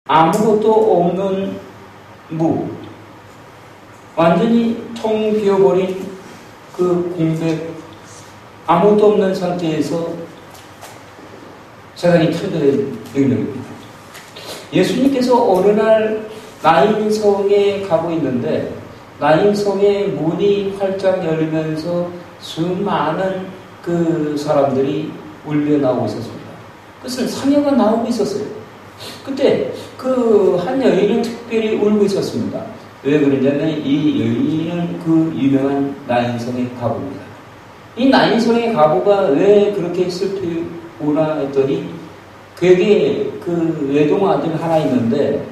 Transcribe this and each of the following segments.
아무것도 없는 완전히 텅 비어버린 그 공백, 아무것도 없는 상태에서 세상이 창조된 능력입니다. 예수님께서 어느 날 나인성에 가고 있는데 나인성의 문이 활짝 열리면서 수많은 그 사람들이 울며 나오고 있었습니다. 그것은 상여가 나오고 있었어요. 그때 그 한 여인은 특별히 울고 있었습니다. 왜 그러냐면 이 여인은 그 유명한 나인성의 가부입니다. 이 나인성의 가부가 왜 그렇게 슬프구나 했더니 그에게 그 외동 아들 하나 있는데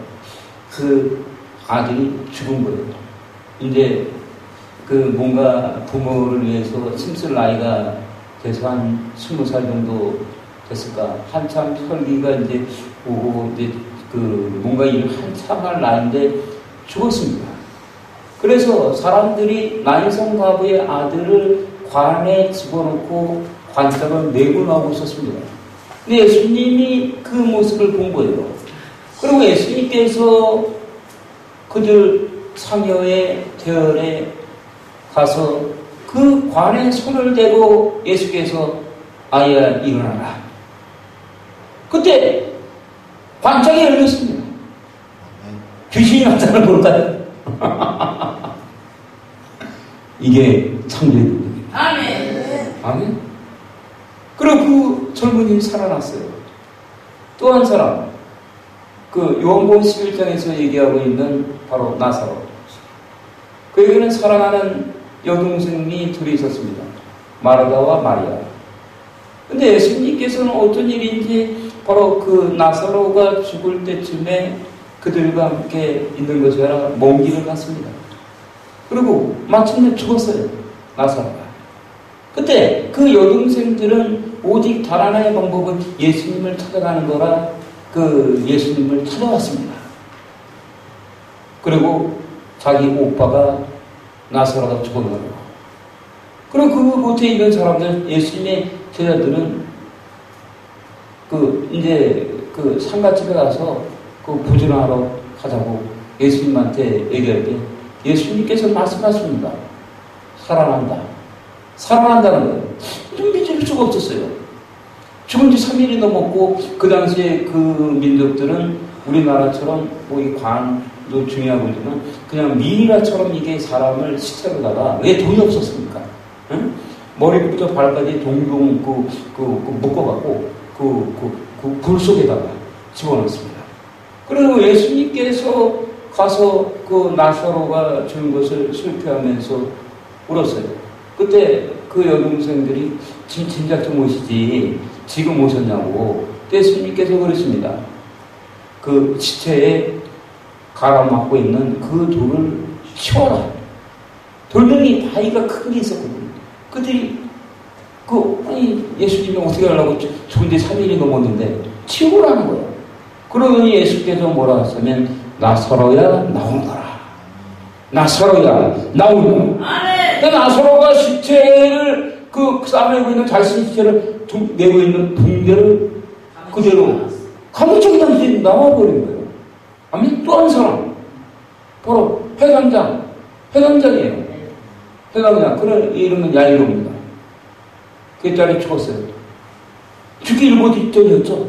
그 아들이 죽은 거예요. 이제 그 뭔가 부모를 위해서 힘쓸 나이가 돼서 한 20살 정도 됐을까. 한참 혈기가 이제 오고 이제 그 뭔가 일을 한참 할 나이인데 죽었습니다. 그래서 사람들이 나인성 가부의 아들을 관에 집어넣고 관짝을 내고 나오고 있었습니다. 근데 예수님이 그 모습을 본 거예요. 그리고 예수님께서 그들 상여의 대열에 가서 그 관에 손을 대고 예수께서 아이야 일어나라. 그때 관짝이 열렸습니다. 귀신이 나타나는 걸까요? 이게 창조의 능력입니다. 아멘. 아멘. 그리고 그 젊은이는 살아났어요. 또 한 사람, 그 요한복음 11장에서 얘기하고 있는 바로 나사로. 그에게는 사랑하는 여동생이 둘이 있었습니다. 마르다와 마리아. 근데 예수님께서는 어떤 일인지 바로 그 나사로가 죽을 때쯤에 그들과 함께 있는 것이 아니라 먼 길을 갔습니다. 그리고 마침내 죽었어요. 나사로가. 그때 그 여동생들은 오직 단 하나의 방법은 예수님을 찾아가는 거라 그 예수님을 찾아왔습니다. 그리고 자기 오빠가 나사로가 죽어가고. 그리고 그 곁에 있는 사람들, 예수님의 제자들은 그 이제 그 상가집에 가서 그 부전하러 가자고 예수님한테 얘기할 때 예수님께서 말씀하십니다. 살아난다. 살아난다는 거예요. 좀 믿을 수가 없었어요. 죽은 지 3일이 넘었고 그 당시에 그 민족들은 우리나라처럼 뭐 이 관도 중요하고 있지만 그냥 미이라처럼 이게 사람을 시체로다가 왜 돈이 없었습니까? 응? 머리부터 발까지 동동 묶어갖고 불 속에다가 집어넣습니다. 그리고 예수님께서 가서 그 나사로가 죽은 것을 슬퍼하면서 울었어요. 그때 그 여동생들이 진작 좀 오시지 지금 오셨냐고. 예수님께서 그러십니다. 그 시체에 갈아막고 있는 그 돌을 치워라. 돌멩이 바위가 큰 게 있었거든요. 그들이 아니 예수님이 어떻게 하려고 죽은 지 3일이 넘었는데 치우라는 거예요. 그러더니 예수께서 뭐라 하시면 나사로야 나오너라. 나사로야 나오너라. 나사로가 시체를 그 싸매고 있는 자신 시체를 메고 있는 붕대를 그대로 가무적이다 이제 나와버린 거예요. 아멘. 또 한 사람 바로 회당장이에요. 회당장. 그런 이름은 야이로입니다. 그 딸이 죽었어요. 죽기 일보 뒷전이었죠.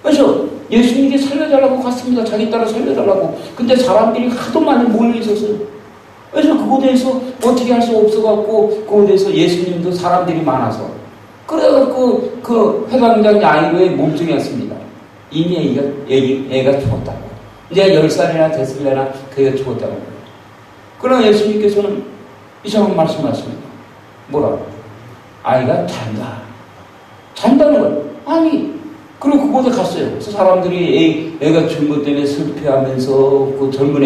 그래서 예수님께 살려달라고 갔습니다. 자기 딸을 살려달라고. 근데 사람들이 하도 많이 몰려 있었어요. 그래서 그곳에서 어떻게 할 수 없어갖고 그곳에서 예수님도 사람들이 많아서 그래갖고 그 회당장 야이로의 몸뚱이였습니다. 이미 애가 죽었다고. 이제 10살이나 됐을래나 그애가 죽었다고. 그러나 예수님께서는 이상한 말씀하십니다. 뭐라고? 아이가 잔다는 거예요. 아니, 그리고 그곳에 갔어요. 그래서 사람들이 애가 죽은 것 때문에 슬퍼하면서 그 젊은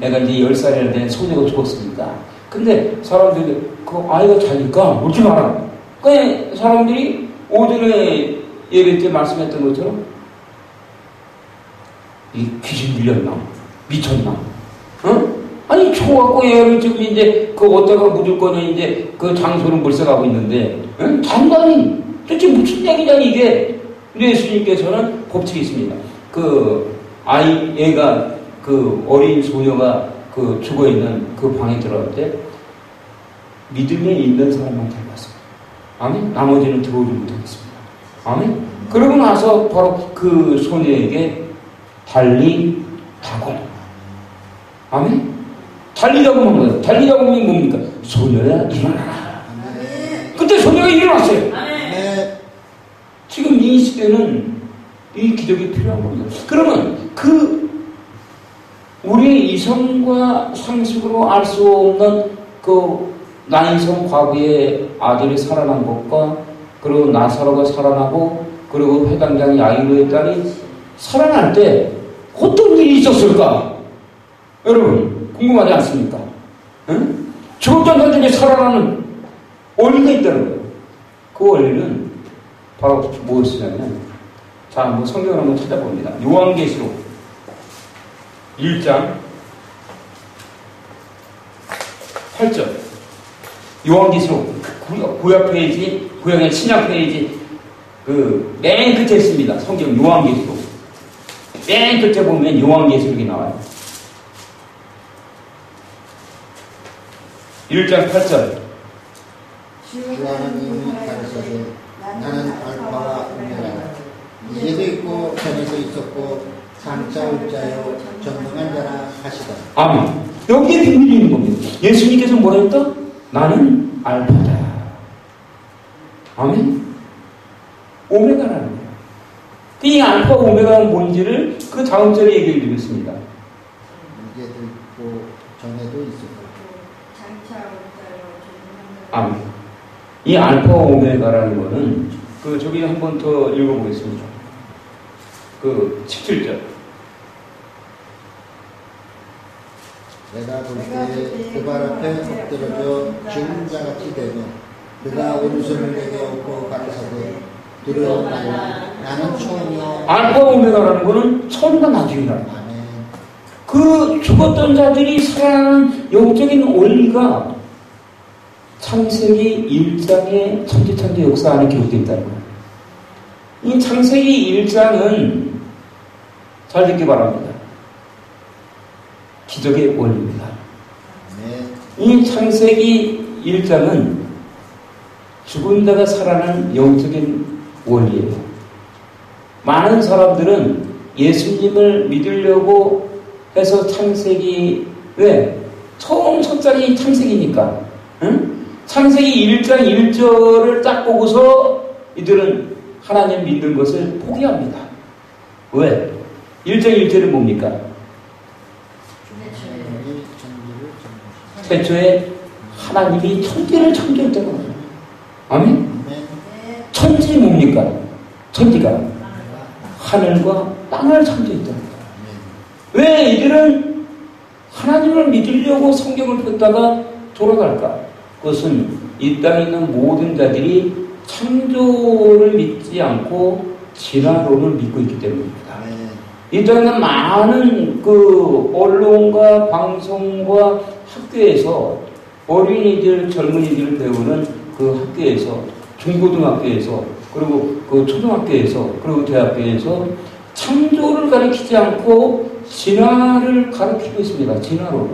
애가 이제 10살이나 된 소녀가 죽었으니까. 근데 사람들이 그 아이가 자니까 울지 마라. 그러니까 사람들이 오전에 예배 때 말씀했던 것처럼 이 귀신 들렸나? 미쳤나? 응? 아니, 초갖고 얘를 지금 이제 그 어디다가 묻을 거냐, 이제 그 장소는 물색하고 있는데, 응? 장관이 도대체 무슨 얘기냐, 이게. 예수님께서는 법칙이 있습니다. 그 얘가 그 어린 소녀가 그 죽어 있는 그 방에 들어갈 때 믿음에 있는 사람만 들어갔습니다. 아멘. 나머지는 들어오지 못하겠습니다. 아멘. 그러고 나서 바로 그 소녀에게 달리 가고, 아멘. 달리자고 한 거예요. 달리자고 하면 뭡니까? 소녀야 일어나라. 그때 소녀가 일어났어요. 지금 이 시대는 이 기적이 필요한 겁니다. 그러면 우리의 이성과 상식으로 알 수 없는 그 나인성 과부의 아들이 살아난 것과 그리고 나사로가 살아나고 그리고 회당장 야이로의 딸이 살아날 때 어떤 일이 있었을까? 여러분 궁금하지 않습니까? 응? 죽었던 자 중에 살아나는 원리가 있다는 거예요. 그 원리는 바로 무엇이냐면, 자, 한번 성경을 한번 찾아봅니다. 요한계시록 1장 8절. 요한계시록 구약 페이지, 구약의 신약 페이지 그 맨 끝에 있습니다. 성경 요한계시록 맨 끝에 보면 요한계시록이 나와요. 1장 8절. 주 하나님이 가르쳐서 나는 알파와 오메가라, 이제도 있고 전에도 있었고 장차 올 자요 전능한 자라 하시다. 아멘. 여기에 비밀이 있는 겁니다. 예수님께서 뭐라 했다? 나는 알파다. 아멘. 오메가라는 거예요. 이 알파 오메가는 뭔지를 그 다음 절에 얘기해 드리겠습니다. 이제도 있고 전에도 있었고 장차 올 자요 전능한 자라. 아멘. 이 알파 오메가라는 거는 저기 한 번 더 읽어보겠습니다. 17절. 내가 볼 때 그 발 앞에 엎드러져 죽은 자같이 되고 그가 오른손을 내게 얹고 가르쳐되 두려워 말라, 나는 처음이요 알파 오메가라는 거는 처음과 나중이라는 거예요. 아멘. 그 죽었던 자들이 살아나는 영적인 원리가 창세기 1장의 천지창조 역사 안에 기록되어 있다는 거예요. 이 창세기 1장은 잘 듣기 바랍니다. 기적의 원리입니다. 이 창세기 1장은 죽은 자가 살아나는 영적인 원리예요. 많은 사람들은 예수님을 믿으려고 해서 창세기, 왜? 처음 첫 장이 창세기니까, 응? 창세기 1장 1절을 딱 보고서 이들은 하나님 믿는 것을 포기합니다. 왜? 1장 1절은 뭡니까? 태초에 하나님이 천지를 창조했다는 거예요. 아멘? 천지 뭡니까? 천지가 하늘과 땅을 창조했다는 거예요. 왜 이들은 하나님을 믿으려고 성경을 폈다가 돌아갈까? 그것은 이 땅에 있는 모든 자들이 창조를 믿지 않고 진화론을 믿고 있기 때문입니다. 이 땅에 있는 많은 그 언론과 방송과 학교에서 어린이들, 젊은이들을 배우는 그 학교에서, 중고등학교에서, 그리고 그 초등학교에서, 그리고 대학교에서 창조를 가르치지 않고 진화를 가르치고 있습니다. 진화론을.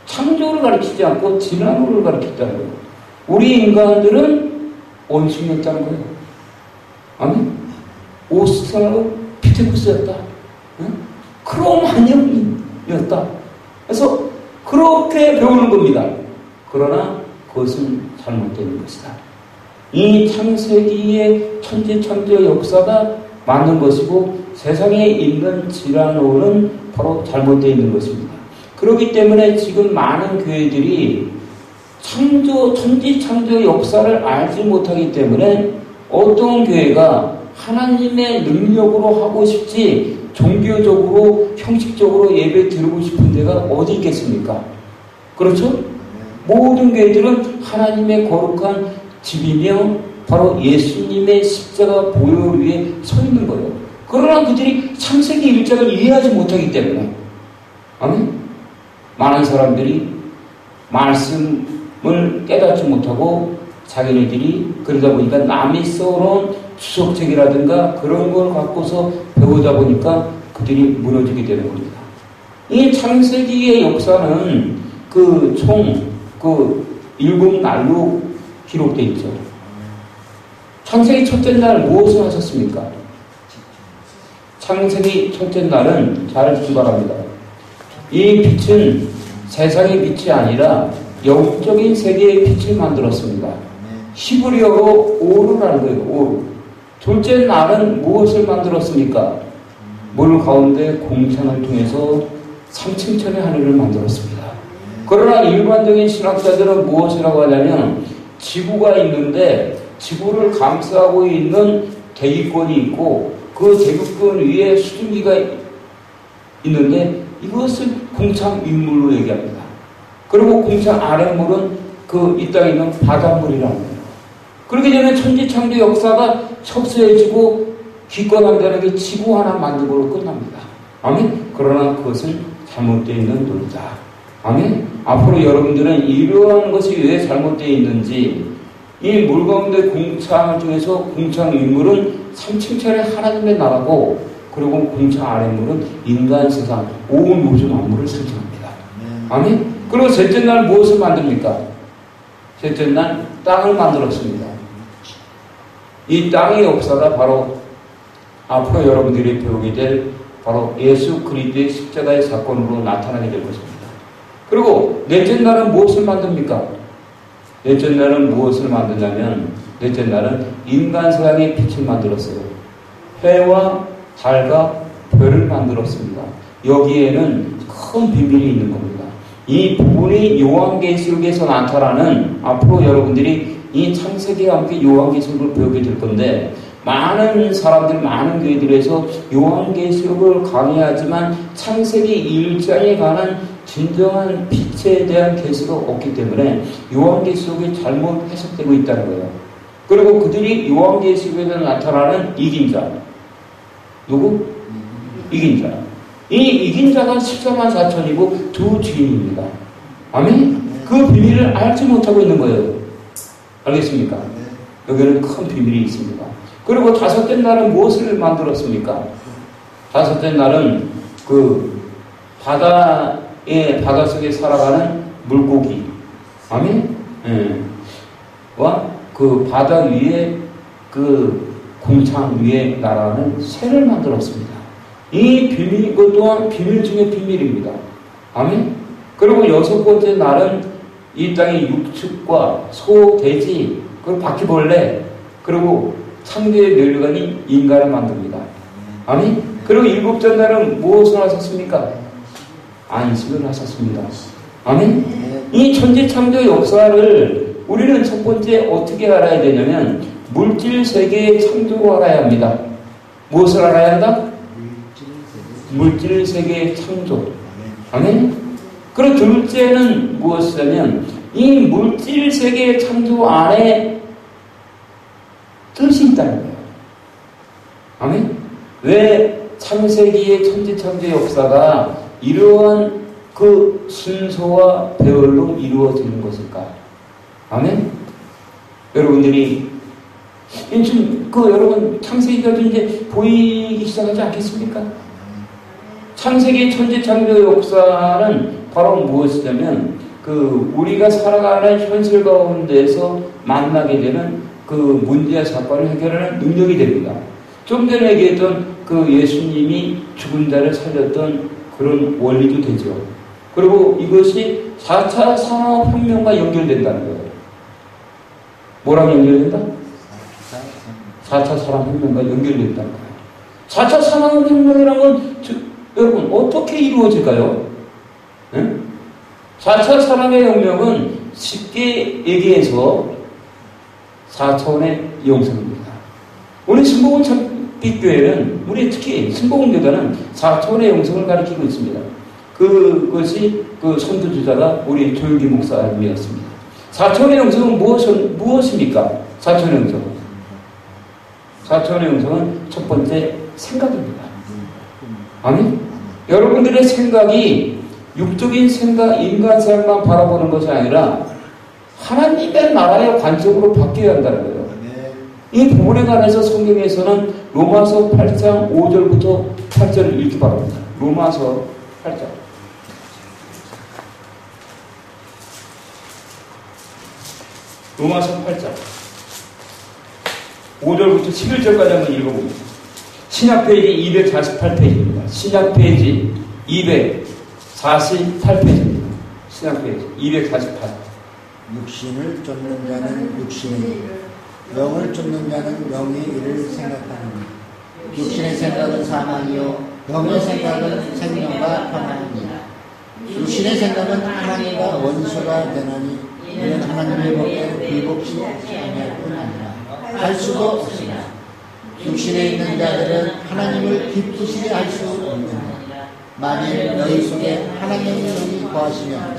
창조를 가르치지 않고 진화론을 가르쳤다는 거예요. 우리 인간들은 원숭이였다는 거예요. 아멘? 오스트랄로피테쿠스였다. 응? 크로마뇽이었다. 그래서 그렇게 배우는 겁니다. 그러나 그것은 잘못된 것이다. 이 창세기의 천지창조 역사가 맞는 것이고 세상에 있는 진화론은 바로 잘못되어 있는 것입니다. 그렇기 때문에 지금 많은 교회들이 천지창조 역사를 알지 못하기 때문에 어떤 교회가 하나님의 능력으로 하고 싶지 종교적으로 형식적으로 예배 드리고 싶은 데가 어디 있겠습니까? 그렇죠? 모든 교회들은 하나님의 거룩한 집이며 바로 예수님의 십자가 보혈 위에 서 있는 거예요. 그러나 그들이 창세기 1장을 이해하지 못하기 때문에 아멘? 많은 사람들이 말씀을 깨닫지 못하고 자기네들이 그러다 보니까 남이 써놓은 주석책이라든가 그런 걸 갖고서 배우다 보니까 그들이 무너지게 되는 겁니다. 이 창세기의 역사는 총 7날로 기록되어 있죠. 창세기 첫째 날 무엇을 하셨습니까? 창세기 첫째 날은 잘 듣기 바랍니다. 이 빛은 세상의 빛이 아니라 영적인 세계의 빛을 만들었습니다. 히브리어로 오르라는 거예요. 오르. 둘째 날은 무엇을 만들었습니까? 물 가운데 공창을 통해서 3층천의 하늘을 만들었습니다. 그러나 일반적인 신학자들은 무엇이라고 하냐면 지구가 있는데 지구를 감싸고 있는 대기권이 있고 그 대기권 위에 수증기가 있는데 이것을 공창 윗물로 얘기합니다. 그리고 공창 아랫물은 이 땅에 있는 바닷물이라는 거예요. 그렇게 되면 천지창조 역사가 척수해지고 기권한다는 게 지구 하나 만들고로 끝납니다. 아멘? 그러나 그것은 잘못되어 있는 논리다. 아멘? 앞으로 여러분들은 이러한 것이 왜 잘못되어 있는지 이 물 가운데 공창을 통해서 공창 윗물은 3층천의 하나님의 나라고 그리고 공창 아랫물은 인간 세상 온 우주 만물을 생성합니다. 아멘? 그리고 셋째 날 무엇을 만듭니까? 셋째 날 땅을 만들었습니다. 이 땅의 역사가 바로 앞으로 여러분들이 배우게 될 바로 예수 그리스도의 십자가의 사건으로 나타나게 될 것입니다. 그리고 넷째 날은 무엇을 만듭니까? 넷째 날은 무엇을 만드냐면 넷째 날은 인간 세상의 빛을 만들었어요. 해와 달과 별을 만들었습니다. 여기에는 큰 비밀이 있는 겁니다. 이 부분이 요한계시록에서 나타나는 앞으로 여러분들이 이 창세기와 함께 요한계시록을 배우게 될 건데 많은 사람들, 많은 교회들에서 요한계시록을 강의하지만 창세기 1장에 관한 진정한 빛에 대한 계시가 없기 때문에 요한계시록이 잘못 해석되고 있다는 거예요. 그리고 그들이 요한계시록에서 나타나는 이긴 자. 누구? 이긴 자. 이 이긴 자가 14만 4천이고 두 주인입니다. 아멘? 그 비밀을 알지 못하고 있는 거예요. 알겠습니까? 여기는 큰 비밀이 있습니다. 그리고 다섯째 날은 무엇을 만들었습니까? 다섯째 날은 바닷속에 살아가는 물고기. 아멘? 예. 와, 바다 위에 공창 위에 날아가는 새를 만들었습니다. 이 비밀, 이것 또한 비밀 중에 비밀입니다. 아멘? 그리고 여섯 번째 날은 이 땅의 육축과 소, 돼지, 그리고 바퀴벌레, 그리고 창조의 멸류관이 인간을 만듭니다. 아멘? 그리고 일곱째 날은 무엇을 하셨습니까? 안식을 하셨습니다. 아멘? 이 천지창조 역사를 우리는 첫 번째 어떻게 알아야 되냐면 물질 세계의 창조로 알아야 합니다. 무엇을 알아야 한다? 물질 세계의 창조. 아멘? 그리고 둘째는 무엇이냐면 이 물질 세계의 창조 안에 뜻이 있다는 거예요. 아멘? 왜 창세기의 천지창조 역사가 이러한 순서와 배열로 이루어지는 것일까? 아멘? 여러분들이 지금 여러분 창세기가 이제 보이기 시작하지 않겠습니까? 창세기 천지창조 역사는 바로 무엇이냐면 우리가 살아가는 현실 가운데서 만나게 되는 문제와 사건을 해결하는 능력이 됩니다. 좀 전에 얘기했던 예수님이 죽은 자를 살렸던 그런 원리도 되죠. 그리고 이것이 4차 산업혁명과 연결된다는 거예요. 뭐랑 연결된다? 4차 산업혁명과 연결된다는 거예요. 4차 산업혁명이라는 건 여러분 어떻게 이루어질까요? 네? 4차 산업혁명은 쉽게 얘기해서 4차원의 영성입니다. 우리 신복음 참빛교회는 우리 특히 신복음교단은 4차원의 영성을 가리키고 있습니다. 그것이 선두주자가 우리 조용기 목사님이었습니다. 4차원의 영성은 무엇입니까? 4차원의 영성은? 4차원의 영성은 첫 번째 생각입니다. 아멘? 여러분들의 생각이 육적인 생각, 인간 생각만 바라보는 것이 아니라 하나님의 나라의 관점으로 바뀌어야 한다는 거예요. 이 부분에 관해서 성경에서는 로마서 8장 5절부터 8절을 읽기 바랍니다. 로마서 8장. 로마서 8장 5절부터 11절까지 한번 읽어봅니다. 신약 페이지 248페이지입니다. 신약 페이지 248페이지입니다. 신약 페이지 248. 육신을 쫓는 자는 육신의 일, 영을 쫓는 자는 영의 일을 생각하느니 육신의 생각은 사망이요 영의 생각은 생명과 평안이니라. 육신의 생각은 하나님과 원수가 되나니 이는 하나님의 법에 굴복시 아니할 뿐 아니라 할 수도 없으나 육신에 있는 자들은 하나님을 기쁘시게 할 수 없느니라. 만일 너희 속에 하나님의 영이 거하시면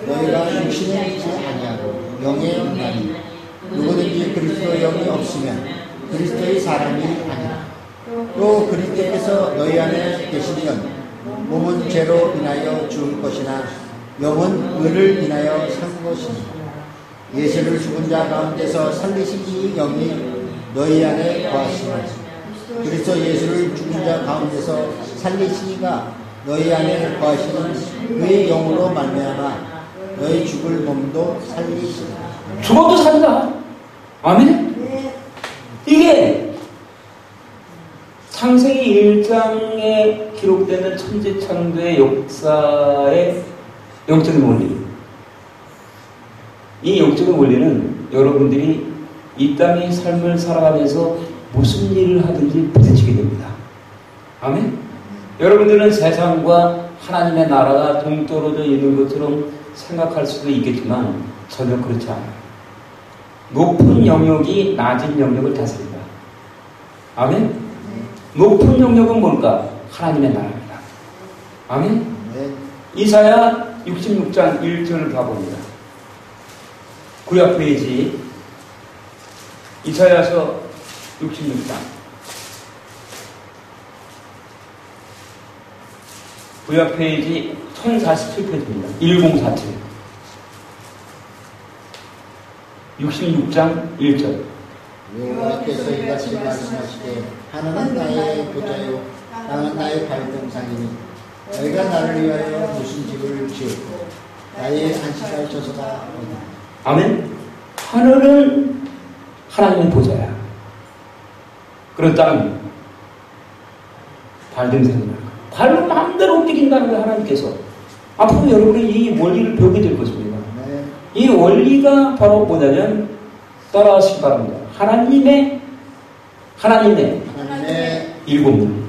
너희가 육신에 있지 아니하고 영에 있나니 누구든지 그리스도의 영이 없으면 그리스도의 사람이 아니라. 또 그리스도께서 너희 안에 계시면 몸은 죄로 인하여 죽을 것이나 영은 의를 인하여 산 것이니 예수를 죽은 자 가운데서 살리신 이 영이 너희 안에 거하시니 그리스도 예수를 죽은 자 가운데서 살리시니가 너희 안에 거하시는 그의 영으로 말미암아 너희 죽을 몸도 살리시니. 죽어도 산다. 아멘? 이게 창세기 1장에 기록되는 천지창조의 역사의 영적인 원리. 이 영적인 원리는 여러분들이 이 땅의 삶을 살아가면서 무슨 일을 하든지 부딪히게 됩니다. 아멘? 여러분들은 세상과 하나님의 나라가 동떨어져 있는 것처럼 생각할 수도 있겠지만 전혀 그렇지 않아요. 높은 영역이 낮은 영역을 다스린다. 아멘? 높은 영역은 뭘까? 하나님의 나라입니다. 아멘? 이사야 66장 1절을 봐봅니다. 구약 페이지 이사야서 66장 구약 페이지 1047페이지입니다. 1047 66장 1절. 여호와께서 이같이 말씀하시되 하늘은 나의 보좌요 땅은 나의 발등상이니 너희가 나를 위하여 무슨 집을 지었고 나의 안식할 처소가 어디냐. 아멘. 하늘은 하나님의 보좌야. 그런 땅은 발등상이야. 발로 마음대로 움직인다는 거예요. 하나님께서 앞으로 여러분이 이 원리를 배우게 될 것입니다. 네. 이 원리가 바로 뭐냐면 따라하시기 바랍니다. 하나님의 일곱 명.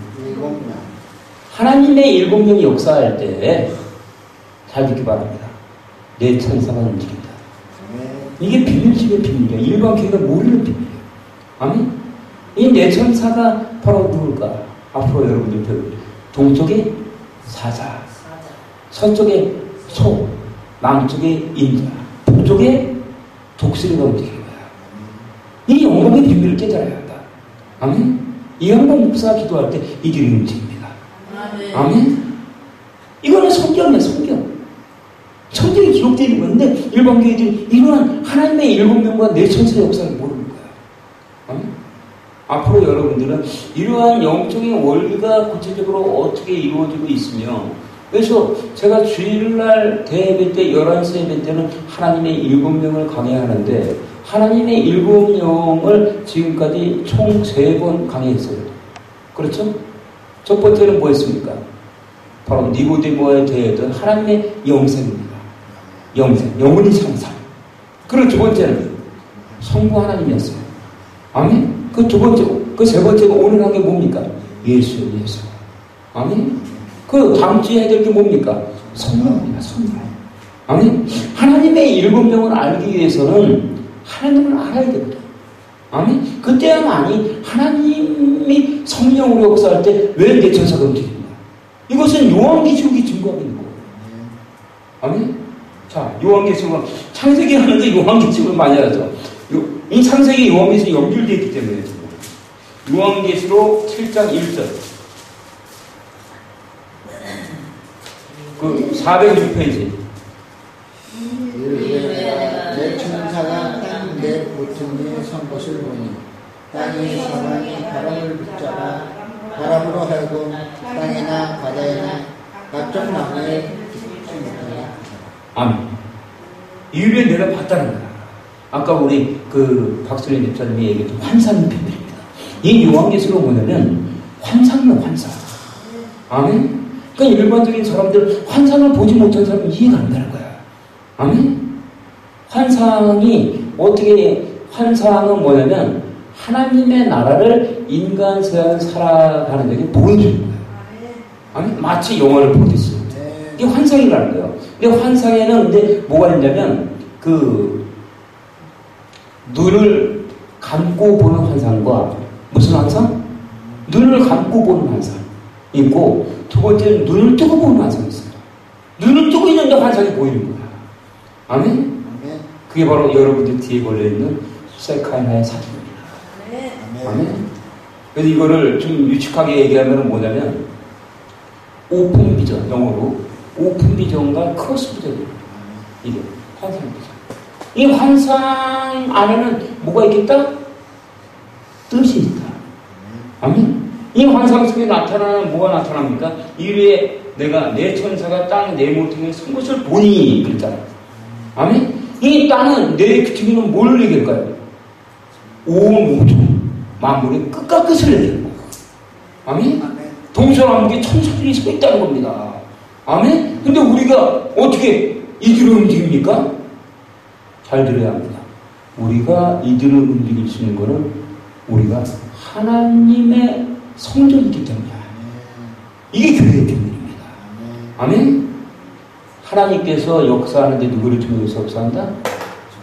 하나님의 일곱 명이 역사할 때 잘 듣기 바랍니다. 내 천사가 움직인다. 이게 비밀 중의 비밀이야. 일반 교회가 모르는 비밀이야. 아멘? 이 내 천사가 바로 누굴까? 앞으로 여러분들 배우게. 동쪽에 사자, 서쪽에 소, 남쪽에 인자, 북쪽에 독수리가 움직이는 거야. 이 영광의 비밀을 깨달아야 한다. 아멘? 이영광 목사가 기도할 때 이 길이 움직입니다. 아멘? 이거는 성경이야, 성경. 성경에 기록되어 있는 건데 일반 교회들이 이러한 하나님의 일곱 명과 내 천사의 역사를 모르는 거야. 아멘? 앞으로 여러분들은 이러한 영적인 원리가 구체적으로 어떻게 이루어지고 있으며, 그래서 제가 주일날 대예배 때 11시 예배 때는 하나님의 일곱 명을 강의하는데 하나님의 일곱 명을 지금까지 총 3번 강의했어요. 그렇죠? 첫 번째는 뭐였습니까? 바로 니고데모에 대해던 하나님의 영생입니다. 영생, 영원히 상상. 그리고 두 번째는 성부 하나님이었어요. 아멘? 그 두 번째고, 그 세 번째가 오늘 한 게 뭡니까? 예수. 아멘? 그 다음 주에 해야 될 게 뭡니까? 성령입니다, 성령. 아멘? 하나님의 일곱 명을 알기 위해서는 하나님을 알아야 되거든. 아멘? 그때야만이 하나님이 성령으로 역사할 때 왜 내 천사가 움직입니다. 이것은 요한계시록이 증거하고 있는 거예요. 아멘? 자, 요한계시록은 창세기 하는데 요한계시록을 많이 하죠. 이 창세기 요한계시록이 연결되어 있기 때문에 요한계시록 7장 1절 그 406페이지 내 천사가 땅 내 보퉁이에 선 것을 보니 땅의 사방이 바람을 붙잡아 바람으로 하여금 땅이나 바다에나 각종 나무에 기쁘지 못하게 하라. 아멘. 이유에 내가 봤다는 거야. 아까 우리 그 박수린 집사님이 얘기했던 환상의 표현입니다. 이 요한계시록 보면은 환상이야, 환상. 아멘. 그러니까 일반적인 사람들 환상을 보지 못한 사람은 이해가 안 되는 거야. 아멘. 환상이 어떻게, 환상은 뭐냐면 하나님의 나라를 인간 세상을 살아가는 데게 보여주는 거야. 아멘. 마치 영화를 보듯이. 이게 환상이라는 거예요. 근데 환상에는 근데 뭐가 있냐면 그 눈을 감고 보는 환상과 무슨 환상? 눈을 감고 보는 환상 있고, 두 번째는 눈을 뜨고 보는 환상이 있어요. 눈을 뜨고 있는데 환상이 보이는 거야. 아멘? 그게 바로 여러분들 뒤에 걸려있는 셀카이나의 사진입니다. 아멘? 그래서 이거를 좀 유축하게 얘기하면 뭐냐면 오픈 비전, 영어로 오픈 비전과 크로스 비전입니다. 이게 환상 비전. 이 환상 안에는 뭐가 있겠다? 뜻이 있다. 아멘? 이 환상 속에 나타나는 뭐가 나타납니까? 이르에 내가 내 천사가 땅 내 모퉁이에 선 것을 보니 그랬잖아. 아멘? 이 땅은 내 규칙에는 뭘 얘기할까요? 온 우주 만물의 끝과 끝을 얘기하는 거예요. 아멘? 동서남북에 천사들이 서 있다는 겁니다. 아멘? 근데 우리가 어떻게 이들을 움직입니까? 잘 들어야 합니다. 우리가 이들을 움직일 수 있는 것은 우리가 하나님의 성전이기 때문이야. 이게 교회의 비밀입니다. 아멘? 하나님께서 역사하는데 누구를 통해서 역사한다?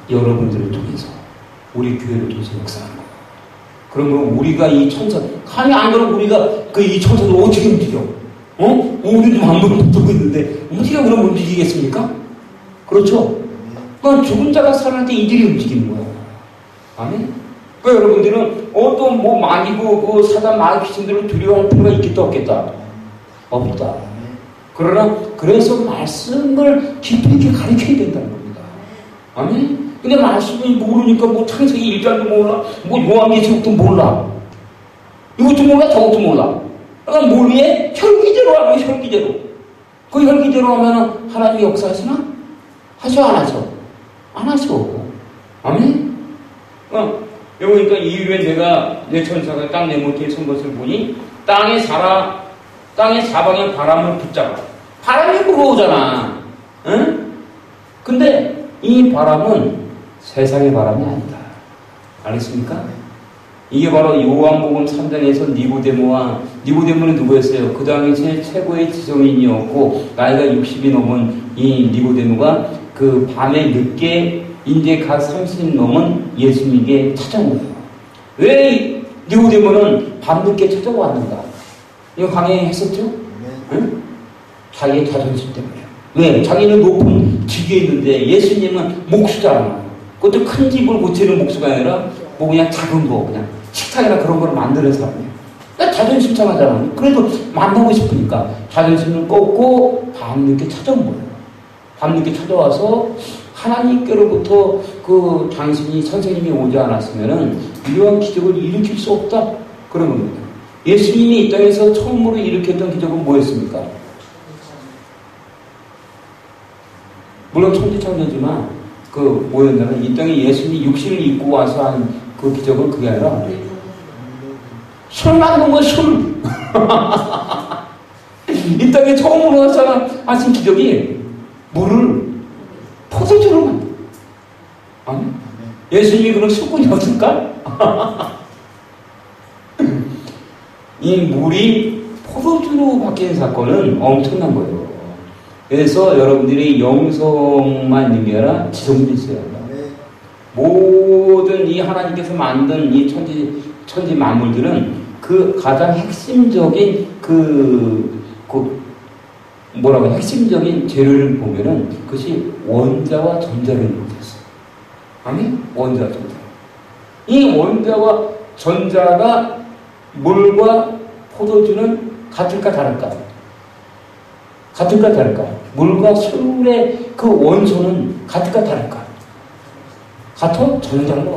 여러분들을 통해서, 우리 교회를 통해서 역사하는 거야. 그러면 우리가 이 천사, 감이 안 그러면 우리가 그 이 천사를 어떻게 움직여? 우리도 아무것도 못 들고 있는데 어떻게 그럼 움직이겠습니까? 그렇죠? 그러니까 죽은 자가 살아날 때 이들이 움직이는 거예요. 아멘? 그러니까 여러분들은 어떤 뭐 마귀고 그 사단 마귀 귀신들을 두려워할 필요가 있겠다 없겠다? 없다. 그러나 그래서 말씀을 깊이 있게 가르쳐야 된다는 겁니다. 아멘? 근데 말씀이 모르니까 뭐 창세기 1장도 몰라, 뭐 요한계시록도 몰라, 이것도 몰라 저것도 몰라. 그러니까 뭘 위해? 혈기제로 하면 혈기제로. 그 혈기제로 하면 하나님이 역사하시나? 하셔 안 하셔? 안 하셔. 아멘? 여기 보니까 이후에 내가 내 천사가 땅 내 모퉁이에 선 것을 보니 땅의 사방에 바람을 붙잡아. 바람이 불어오잖아. 응? 근데 이 바람은 세상의 바람이 아니다. 알겠습니까? 이게 바로 요한복음 3장에서 니고데모는 누구였어요? 그 당시 최고의 지성인이었고 나이가 60이 넘은 이 니고데모가 그 밤에 늦게 이제 갓 30 넘은 예수님에게 찾아온 거예요. 왜 니고데모는 밤늦게 찾아왔는가? 이거 강의했었죠? 응? 자기의 자존심 때문에. 왜? 자기는 높은 직위에 있는데 예수님은 목수잖아. 그것도 큰 집을 고치는 목수가 아니라 뭐 그냥 작은 거, 그냥 식탁이나 그런 걸 만드는 사람이에요. 그러니까 자존심 상하잖아. 그래도 만나고 싶으니까 자존심을 꺾고 밤늦게 찾아온 거예요. 밤늦게 찾아와서 하나님께로부터 그 당신이 선생님이 오지 않았으면은 이러한 기적을 일으킬 수 없다. 그런 겁니다. 예수님이 이 땅에서 처음으로 일으켰던 기적은 뭐였습니까? 물론 천지창조지만 그 뭐였냐면 이 땅에 예수님이 육신을 입고 와서 한 그 기적은 그게 아니라 술 만든 거 술. 이 땅에 처음으로 와서 하신 기적이 물을 포도주로 만든. 아니? 예수님이 그런 술꾼이었을까? 이 물이 포도주로 바뀐 사건은 엄청난 거예요. 그래서 여러분들이 영성만 있는 게 아니라 지성도 있어야 한다. 모든 이 하나님께서 만든 이 천지 만물들은 그 가장 핵심적인 핵심적인 재료를 보면은 그것이 원자와 전자를 이루어졌어요. 아니? 원자와 전자. 이 원자와 전자가 물과 포도주는 같을까 다를까? 같을까 다를까? 물과 술의 그 원소는 같을까 다를까? 같아? 전혀 달라.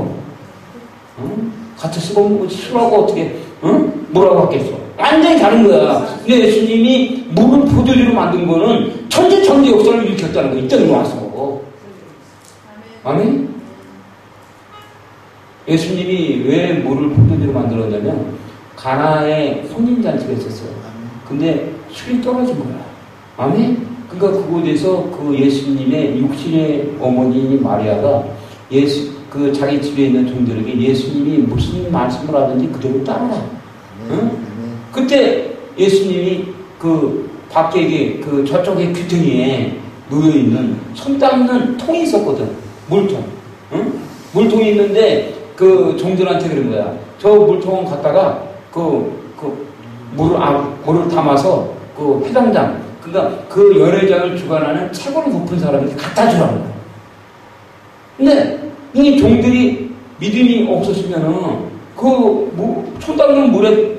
같이 씹어먹고 술하고 어떻게, 응? 뭐라고 하겠어? 완전히 다른 거야. 근데 예수님이 물을 포도주로 만든 거는 천지천지 역사를 일으켰다는 거, 이때는 와서. 아멘? 예수님이 왜 물을 포도주로 만들었냐면, 가나에 손님잔치가 있었어요. 근데 술이 떨어진 거야. 아멘? 그러니까 그곳에서 그 예수님의 육신의 어머니 마리아가 자기 집에 있는 종들에게 예수님이 무슨 말씀을 하든지 그대로 따라라. 응? 그때 예수님이 그 밖에 저쪽에 귀퉁이에 놓여있는 손 닦는 통이 있었거든. 물통. 응? 물통이 있는데 그 종들한테 그런 거야. 저 물통 갖다가 물을 담아서 그 회당장, 그러니까 그 연회장을 주관하는 최고로 높은 사람이 갖다 주라는 거야. 근데 이 종들이 믿음이 없었으면은 손 닦는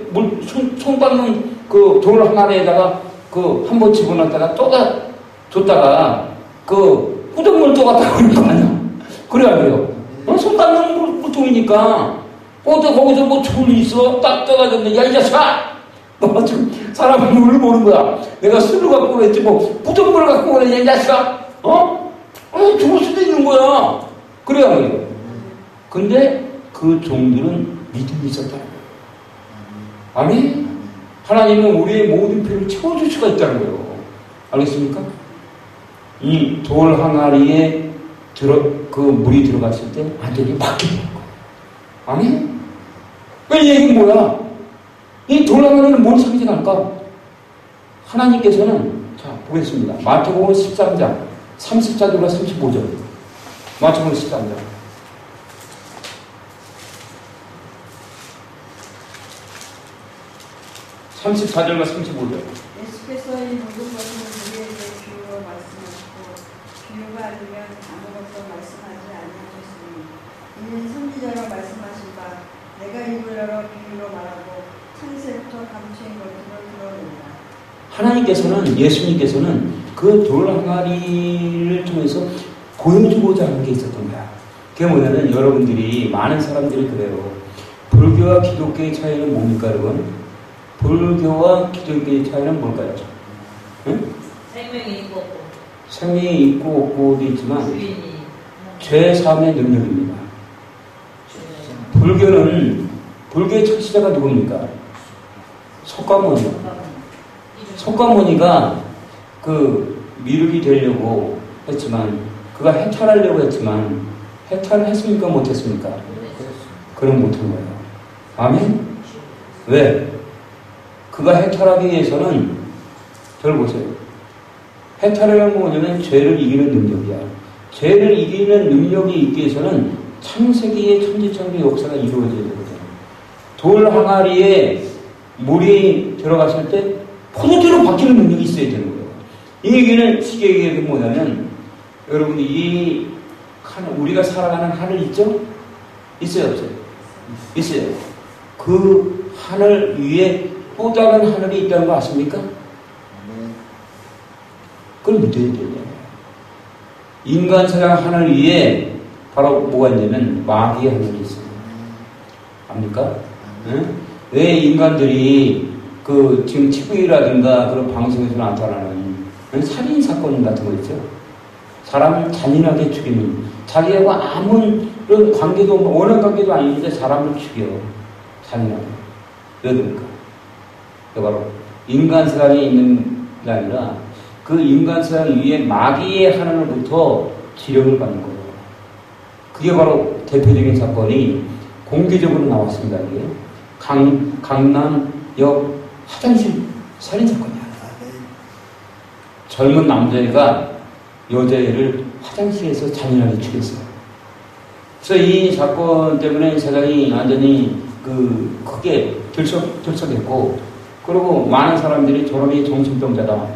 손 닦는 그 돌 하나에다가 한번 집어넣었다가 줬다가 후정물 또 갖다 버린 거 아니야? 그래야 돼요. 손 닦는 물통이니까 거기서 졸이 있어? 딱 떠가졌네. 야, 이 자식아! 너 지금 사람을 물을 보는 거야. 내가 술을 갖고 그랬지, 부정물을 갖고 그랬냐, 이 자식아? 죽을 수도 있는 거야. 그래야 돼요. 근데 그 종들은 믿음이 있었다는 거예요. 아멘? 하나님은 우리의 모든 필요를 채워줄 수가 있다는 거예요. 알겠습니까? 이 돌 항아리에 물이 들어갔을 때 완전히 바뀌는 거예요. 아멘? 이 얘기는 뭐야? 이 돌 항아리는 뭘 상징할까? 하나님께서는, 자, 보겠습니다. 마태복음 13장, 34절과 35절. 마태복음 13장. 34절과 35절. 예수께서 이 모든 것을 우리에게 비유로 말씀하시고 비유가 아니면 아무것도 말씀하지 아니하셨으니 이는 선지자로 말씀하신 바 내가 입을 열어 비유로 말하고 창세부터 감추인 것들을 드러낸다. 하나님께서는, 예수님께서는 그 돌 항아리를 통해서 보여주고자 하는 게 있었던 거야. 그게 뭐냐면 여러분들이, 많은 사람들이 그래요. 불교와 기독교의 차이는 뭡니까, 여러분? 불교와 기독교의 차이는 뭘까요? 응? 생명이 있고 없고. 생명이 있고 없고도 있지만 죄 사함의 능력입니다. 불교의 창시자가 누굽니까? 석가모니. 석가모니가 미륵이 되려고 했지만, 그가 해탈하려고 했지만 해탈을 했습니까? 못했습니까? 그럼 못한 거예요. 아멘? 왜? 그가 해탈하기 위해서는, 저를 보세요. 해탈이라는 뭐냐면 죄를 이기는 능력이야. 죄를 이기는 능력이 있기 위해서는 창세기의 천지창조 역사가 이루어져야 되거든. 돌 항아리에 물이 들어갔을 때 포도주로 바뀌는 능력이 있어야 되는 거예요. 이 얘기는, 쉽게 얘기해서 뭐냐면, 여러분이 우리가 살아가는 하늘 있죠? 있어요, 없어요? 있어요. 그 하늘 위에 또 다른 하늘이 있다는 거 아십니까? 그걸 믿어야 되잖아요. 인간 세상 하늘 위에 바로 뭐가 있냐면 마귀의 하늘이 있어요. 압니까? 응? 왜 인간들이 지금 TV라든가 그런 방송에서 나타나는 살인 사건 같은 거 있죠? 사람을 잔인하게 죽이는, 자기하고 아무 관계도, 원한 관계도 아닌데 사람을 죽여. 잔인하게. 왜 그럴까? 바로 인간 세상에 있는 게 아니라 그 인간 세상 위에 마귀의 하늘로부터 지령을 받는 거예요. 그게 바로 대표적인 사건이 공개적으로 나왔습니다. 이게 강남역 화장실 살인 사건이야. 젊은 남자애가 여자애를 화장실에서 잔인하게 죽였어요. 그래서 이 사건 때문에 세상이 완전히 크게 들썩했고, 그리고 많은 사람들이 저놈이 정신병자다.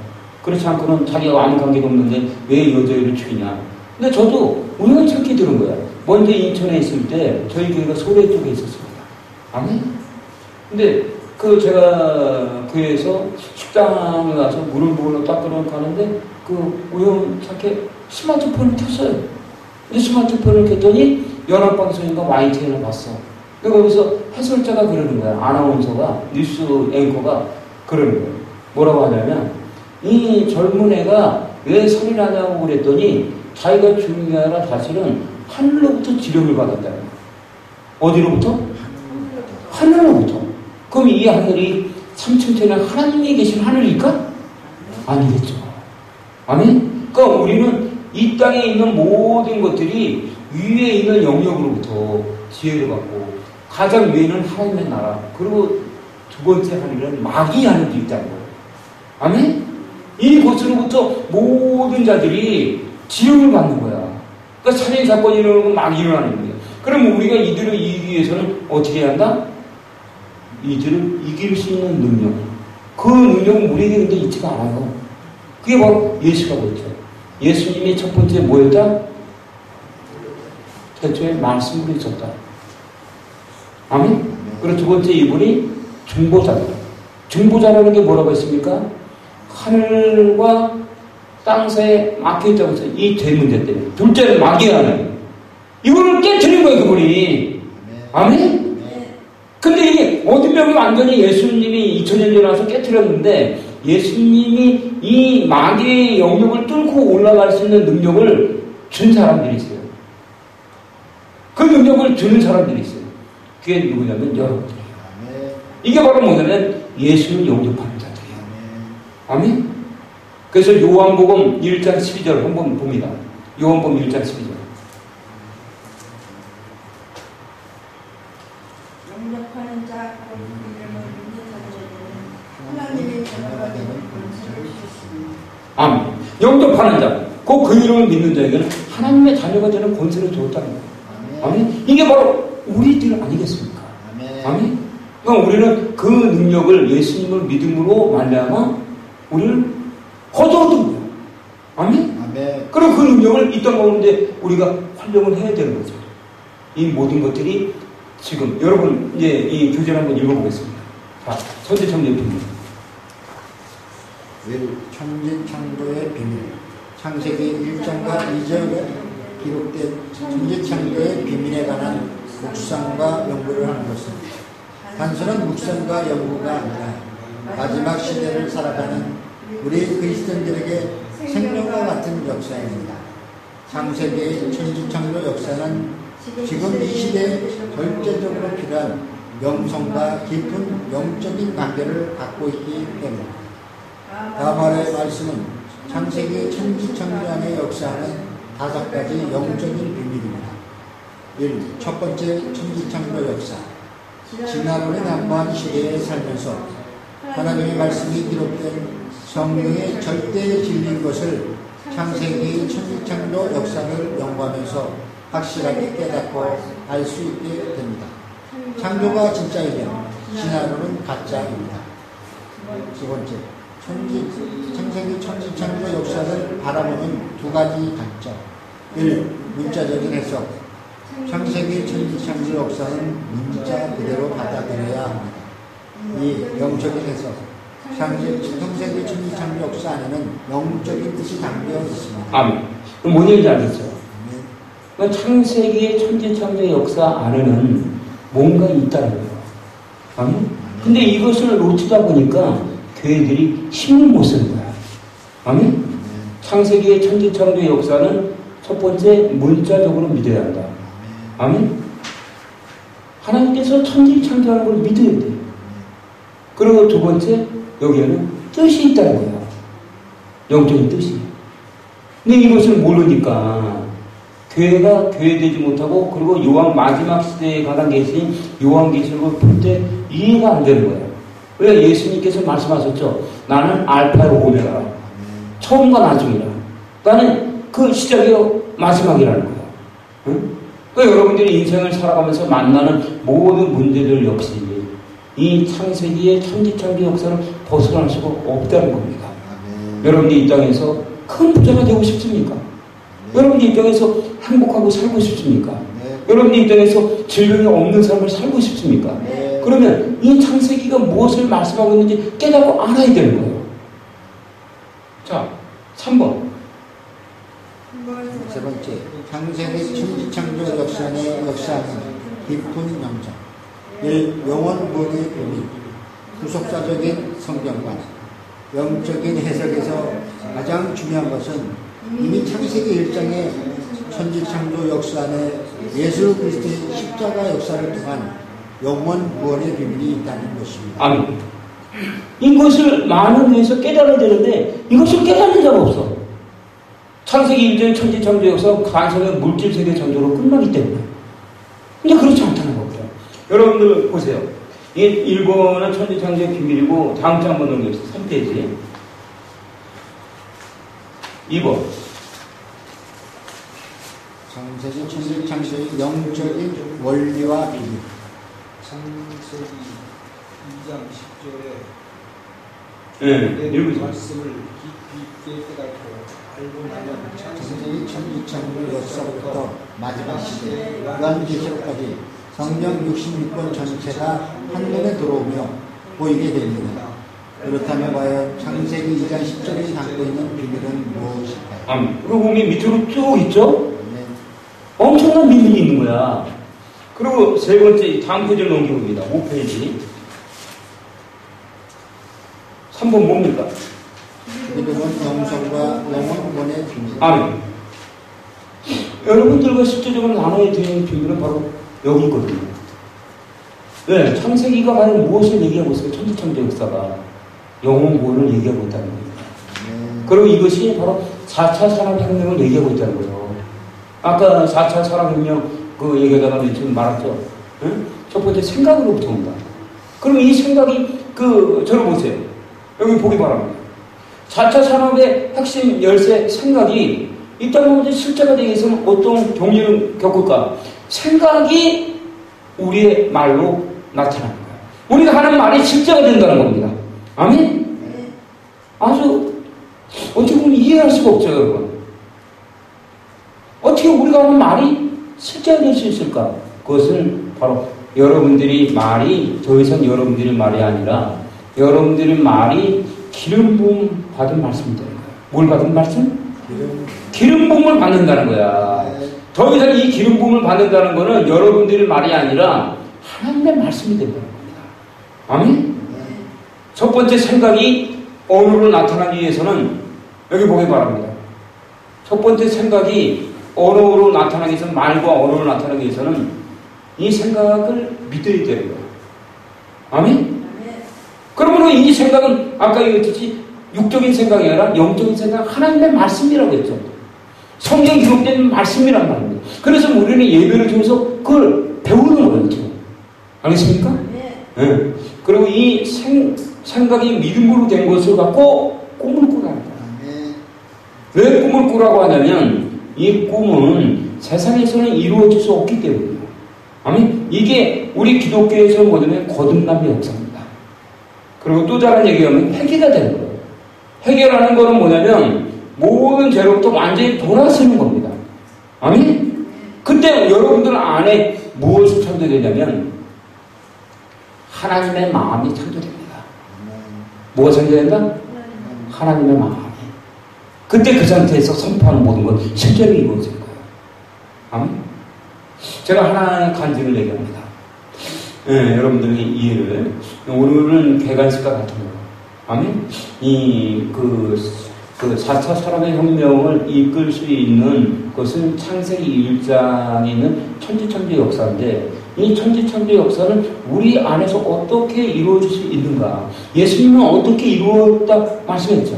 그렇지 않고는 자기가 아무 관계도 없는데 왜 여자애를 죽이냐. 근데 저도 우연찮게 들은 거야. 먼저 인천에 있을 때 저희 교회가 소래 쪽에 있었습니다. 아멘? 근데 제가 교회에서 식당에 가서 물을 먹으러 닦으러 가는데 우연찮게 스마트폰을 켰어요. 근데 스마트폰을 켰더니 연합방송인가 YTN을 봤어. 그러니까 거기서 해설자가 그러는 거야. 아나운서가, 뉴스 앵커가 그러는 거야. 뭐라고 하냐면, 이 젊은 애가 왜 살인하냐고 그랬더니 자기가 죽는 게 아니라 사실은 하늘로부터 지령을 받았다는 거야. 어디로부터? 하늘로부터. 그럼 이 하늘이 3층천에 하나님이 계신 하늘일까? 아니겠죠. 아멘? 그러니까 우리는 이 땅에 있는 모든 것들이 위에 있는 영역으로부터 지혜를 받고, 가장 위에는 하나님의 나라, 그리고 두 번째 하늘은 마귀 하늘도 있다는 거예요. 아멘? 이곳으로부터 모든 자들이 지령을 받는 거야. 그러니까 살인 사건이 일어나고 막 일어나는 거예요. 그럼 우리가 이들을 이기기 위해서는 어떻게 해야 한다? 이들을 이길 수 있는 능력. 그 능력은 우리에게 근데 있지가 않아요. 그게 바로 예수가 그랬죠. 예수님이 첫 번째 뭐였다? 태초에 말씀으로 있었다. 아멘? 그리고 두 번째 이분이 중보자다. 중보자라는 게 뭐라고 했습니까? 하늘과 땅 사이에 막혀있다고 했어요. 이 죄 문제 때문에. 둘째는 마귀하는. 이거를 깨트린 거예요, 그분이. 아멘? 근데 이게 모든 병이 완전히 예수님이 2000년 전에 와서 깨트렸는데, 예수님이 이 마귀의 영역을 뚫고 올라갈 수 있는 능력을 준 사람들이 있어요. 그 능력을 주는 사람들이 있어요. 그게 누구냐면 여러분들이에요. 이게 바로 뭐냐면 예수를 영접하는 자들이에요. 아멘? 그래서 요한복음 1장 12절 한번 봅니다. 요한복음 1장 12절. 영접하는 자, 곧 이름을 믿는 자들에게는 하나님의 자녀가 되는 권세를 주셨습니다. 아멘. 영접하는 자, 곧 그 이름을 믿는 자에게는 하나님의 자녀가 되는 권세를 주었다는 거예요. 아멘. 이게 바로 우리들 아니겠습니까? 아멘. 그러니까 우리는 그 능력을 예수님을 믿음으로 말미암아 우리를 거두어둔 거예요. 아멘. 그리고 그 능력을 이 땅 가운데 우리가 활용을 해야 되는 거죠. 이 모든 것들이 지금 여러분 이제 이 교재를 한번 읽어보겠습니다. 자, 천지창조의 비밀. 천지창조의 비밀. 창세기 1장과 2절에 기록된 천지창조의 비밀에 관한 묵상과 연구를 하는 것은 단순한 묵상과 연구가 아니라 마지막 시대를 살아가는 우리 그리스도인들에게 생명과 같은 역사입니다. 창세기의 천지창조 역사는 지금 이 시대에 절대적으로 필요한 영성과 깊은 영적인 관계를 갖고 있기 때문입니다. 다말의 말씀은 창세기 천지창조 안의 역사는 5가지 영적인 비밀입니다. 1. 첫 번째 천지창조 역사. 진화론에 난무한 시대에 살면서 하나님의 말씀이 기록된 성령의 절대 진리인 것을 창세기 천지창조 역사를 연구하면서 확실하게 깨닫고 알 수 있게 됩니다. 창조가 진짜이면 진화론은 가짜입니다. 두 번째, 창세기 천지창조 역사를 바라보는 2가지 관점. 1. 문자적인 해석. 창세기 천지창조 역사는 문자 그대로 받아들여야 합니다. 2. 영적인 해석. 창세기 천지창조 역사 안에는 영적인 뜻이 담겨 있습니다. 아멘. 그럼 뭔 얘기인지 알겠죠? 그러니까 창세기의 천지창조 역사 안에는 뭔가 있다는 거예요. 아멘? 근데 이것을 놓치다 보니까 교회들이 힘을 못 쓰는 거야. 아멘? 창세기의 천지창조 역사는 첫 번째 문자적으로 믿어야 한다. 아멘? 하나님께서 천지창조하는 걸 믿어야 돼. 그리고 두 번째, 여기에는 뜻이 있다는 거야. 영적인 뜻이. 근데 이것을 모르니까 교회가 교회되지 못하고, 그리고 요한 마지막 시대에 관한 계신 요한계시록을 볼 때 이해가 안 되는 거예요. 왜? 예수님께서 말씀하셨죠. 나는 알파로 오메가라. 처음과 나중이라. 나는 그 시작이요 마지막이라는 거예요. 응? 그러니까 여러분들이 인생을 살아가면서 만나는 모든 문제들 역시 이 창세기의 천지창조 역사를 벗어날 수가 없다는 겁니다. 여러분들이 이 땅에서 큰 부자가 되고 싶습니까? 여러분들 입장에서 행복하고 살고 싶습니까? 여러분들 입장에서 질병이 없는 삶을 살고 싶습니까? 그러면 이 창세기가 무엇을 말씀하고 있는지 깨닫고 알아야 되는 거예요. 자, 3번. 세 번째, 창세기 천지창조 역사는 깊은 영적. 영원 구원의 비밀, 구속사적인 성경관, 영적인 해석에서 가장 중요한 것은 이미 창세기 1장의 천지창조 역사 안에 예수 그리스도의 십자가 역사를 통한 영원 구원의 비밀이 있다는 것입니다. 아멘. 이것을 많은 데에서 깨달아야 되는데 이것을 깨닫는 자가 없어. 창세기 1장의 천지창조 역사가 간섭의 물질세계 전조로 끝나기 때문에. 근데 그렇지 않다는 거고요. 여러분들 보세요. 이게 1번은 천지창조의 비밀이고 다음 장 한번 넘겨주세요. 3페이지. 2번. 창세기 천지창조의 영적인 원리와 비밀. 창세기 2장 10절에 네, 읽으세요. 말씀을 깊이 있게 깨닫고 알고 나면 창세기 천지창조 역사부터 마지막 시대 요한계시록까지 성경 66권 전체가 한눈에 들어오며 보이게 됩니다. 그렇다면 과연 창세기 2장 10절이 담고 있는 비밀은 무엇일까요? 그리고 보면 밑으로 쭉 있죠? 네. 엄청난 비밀이 있는 거야. 그리고 세 번째 다음 페이지를 넘겨봅니다. 5페이지. 3번 뭡니까? 믿음은 영성과 영원권의 비밀. 아멘. 여러분들과 실제적으로 나눠야 되는 비밀은 바로 여기 있거든요. 네, 창세기가 과연 무엇을 얘기하고 있어요? 천지창조 역사가 영원구원을 얘기하고 있다는 겁니다. 그리고 이것이 바로 4차 산업혁명을 얘기하고 있다는 거예요. 아까 4차 산업혁명 그 얘기하다가 지금 말했죠. 응? 첫 번째 생각으로부터 온다. 그럼 이 생각이 저를 보세요. 여기 보기 바랍니다. 4차 산업의 핵심 열쇠 생각이 이 땅 가운데 실제가 되기 위해서는 어떤 경륜을 겪을까? 생각이 우리의 말로 나타나는 거예요. 우리가 하는 말이 실제가 된다는 겁니다. 아멘? 아주 어떻게 보면 이해할 수가 없죠, 여러분. 어떻게 우리가 하는 말이 실제가 될 수 있을까? 그것을 바로 여러분들이 말이 더 이상 여러분들의 말이 아니라 여러분들의 말이 기름 부음 받은 말씀이 되는 거예요. 뭘 받은 말씀? 기름 부음을 받는다는 거야. 더 이상 이 기름 부음을 받는다는 거는 여러분들의 말이 아니라 하나님의 말씀이 된다는 겁니다. 아멘? 첫 번째 생각이 언어로 나타나기 위해서는 여기 보기 바랍니다. 첫 번째 생각이 언어로 나타나기 위해서는 말과 언어로 나타나기 위해서는 이 생각을 믿어야 되는 거예요. 아멘? 그러므로 이 생각은 아까 얘기했듯이 육적인 생각이 아니라 영적인 생각, 하나님의 말씀이라고 했죠. 성경 기록된 말씀이란 말입니다. 그래서 우리는 예배를 통해서 그걸 배우는 거예요. 알겠습니까? 네. 그리고 이 생각이 믿음으로 된 것을 갖고 꿈을 꾸랍니다. 왜 꿈을 꾸라고 하냐면 이 꿈은 세상에서는 이루어질 수 없기 때문이에요. 아멘? 이게 우리 기독교에서 뭐냐면 거듭남의 역사입니다. 그리고 또 다른 얘기하면 회개가 되는 거예요. 회개라는 거는 뭐냐면 모든 죄로부터 완전히 돌아서는 겁니다. 아멘? 그때 여러분들 안에 무엇이 창조되냐면 하나님의 마음이 창조됩니다. 뭐가 창조된다? 하나님의 마음이. 그때 그 상태에서 선포하는 모든 건 실제로 이루어질 거예요. 아멘? 제가 하나의 간증을 얘기합니다. 네, 여러분들에게 이해를. 오늘은 개관식과 같은 거. 아멘? 4차 산업의 혁명을 이끌 수 있는 것은 창세기 1장에 있는 천지창조 역사인데 이 천지창조 역사는 우리 안에서 어떻게 이루어질 수 있는가? 예수님은 어떻게 이루었다 말씀했죠.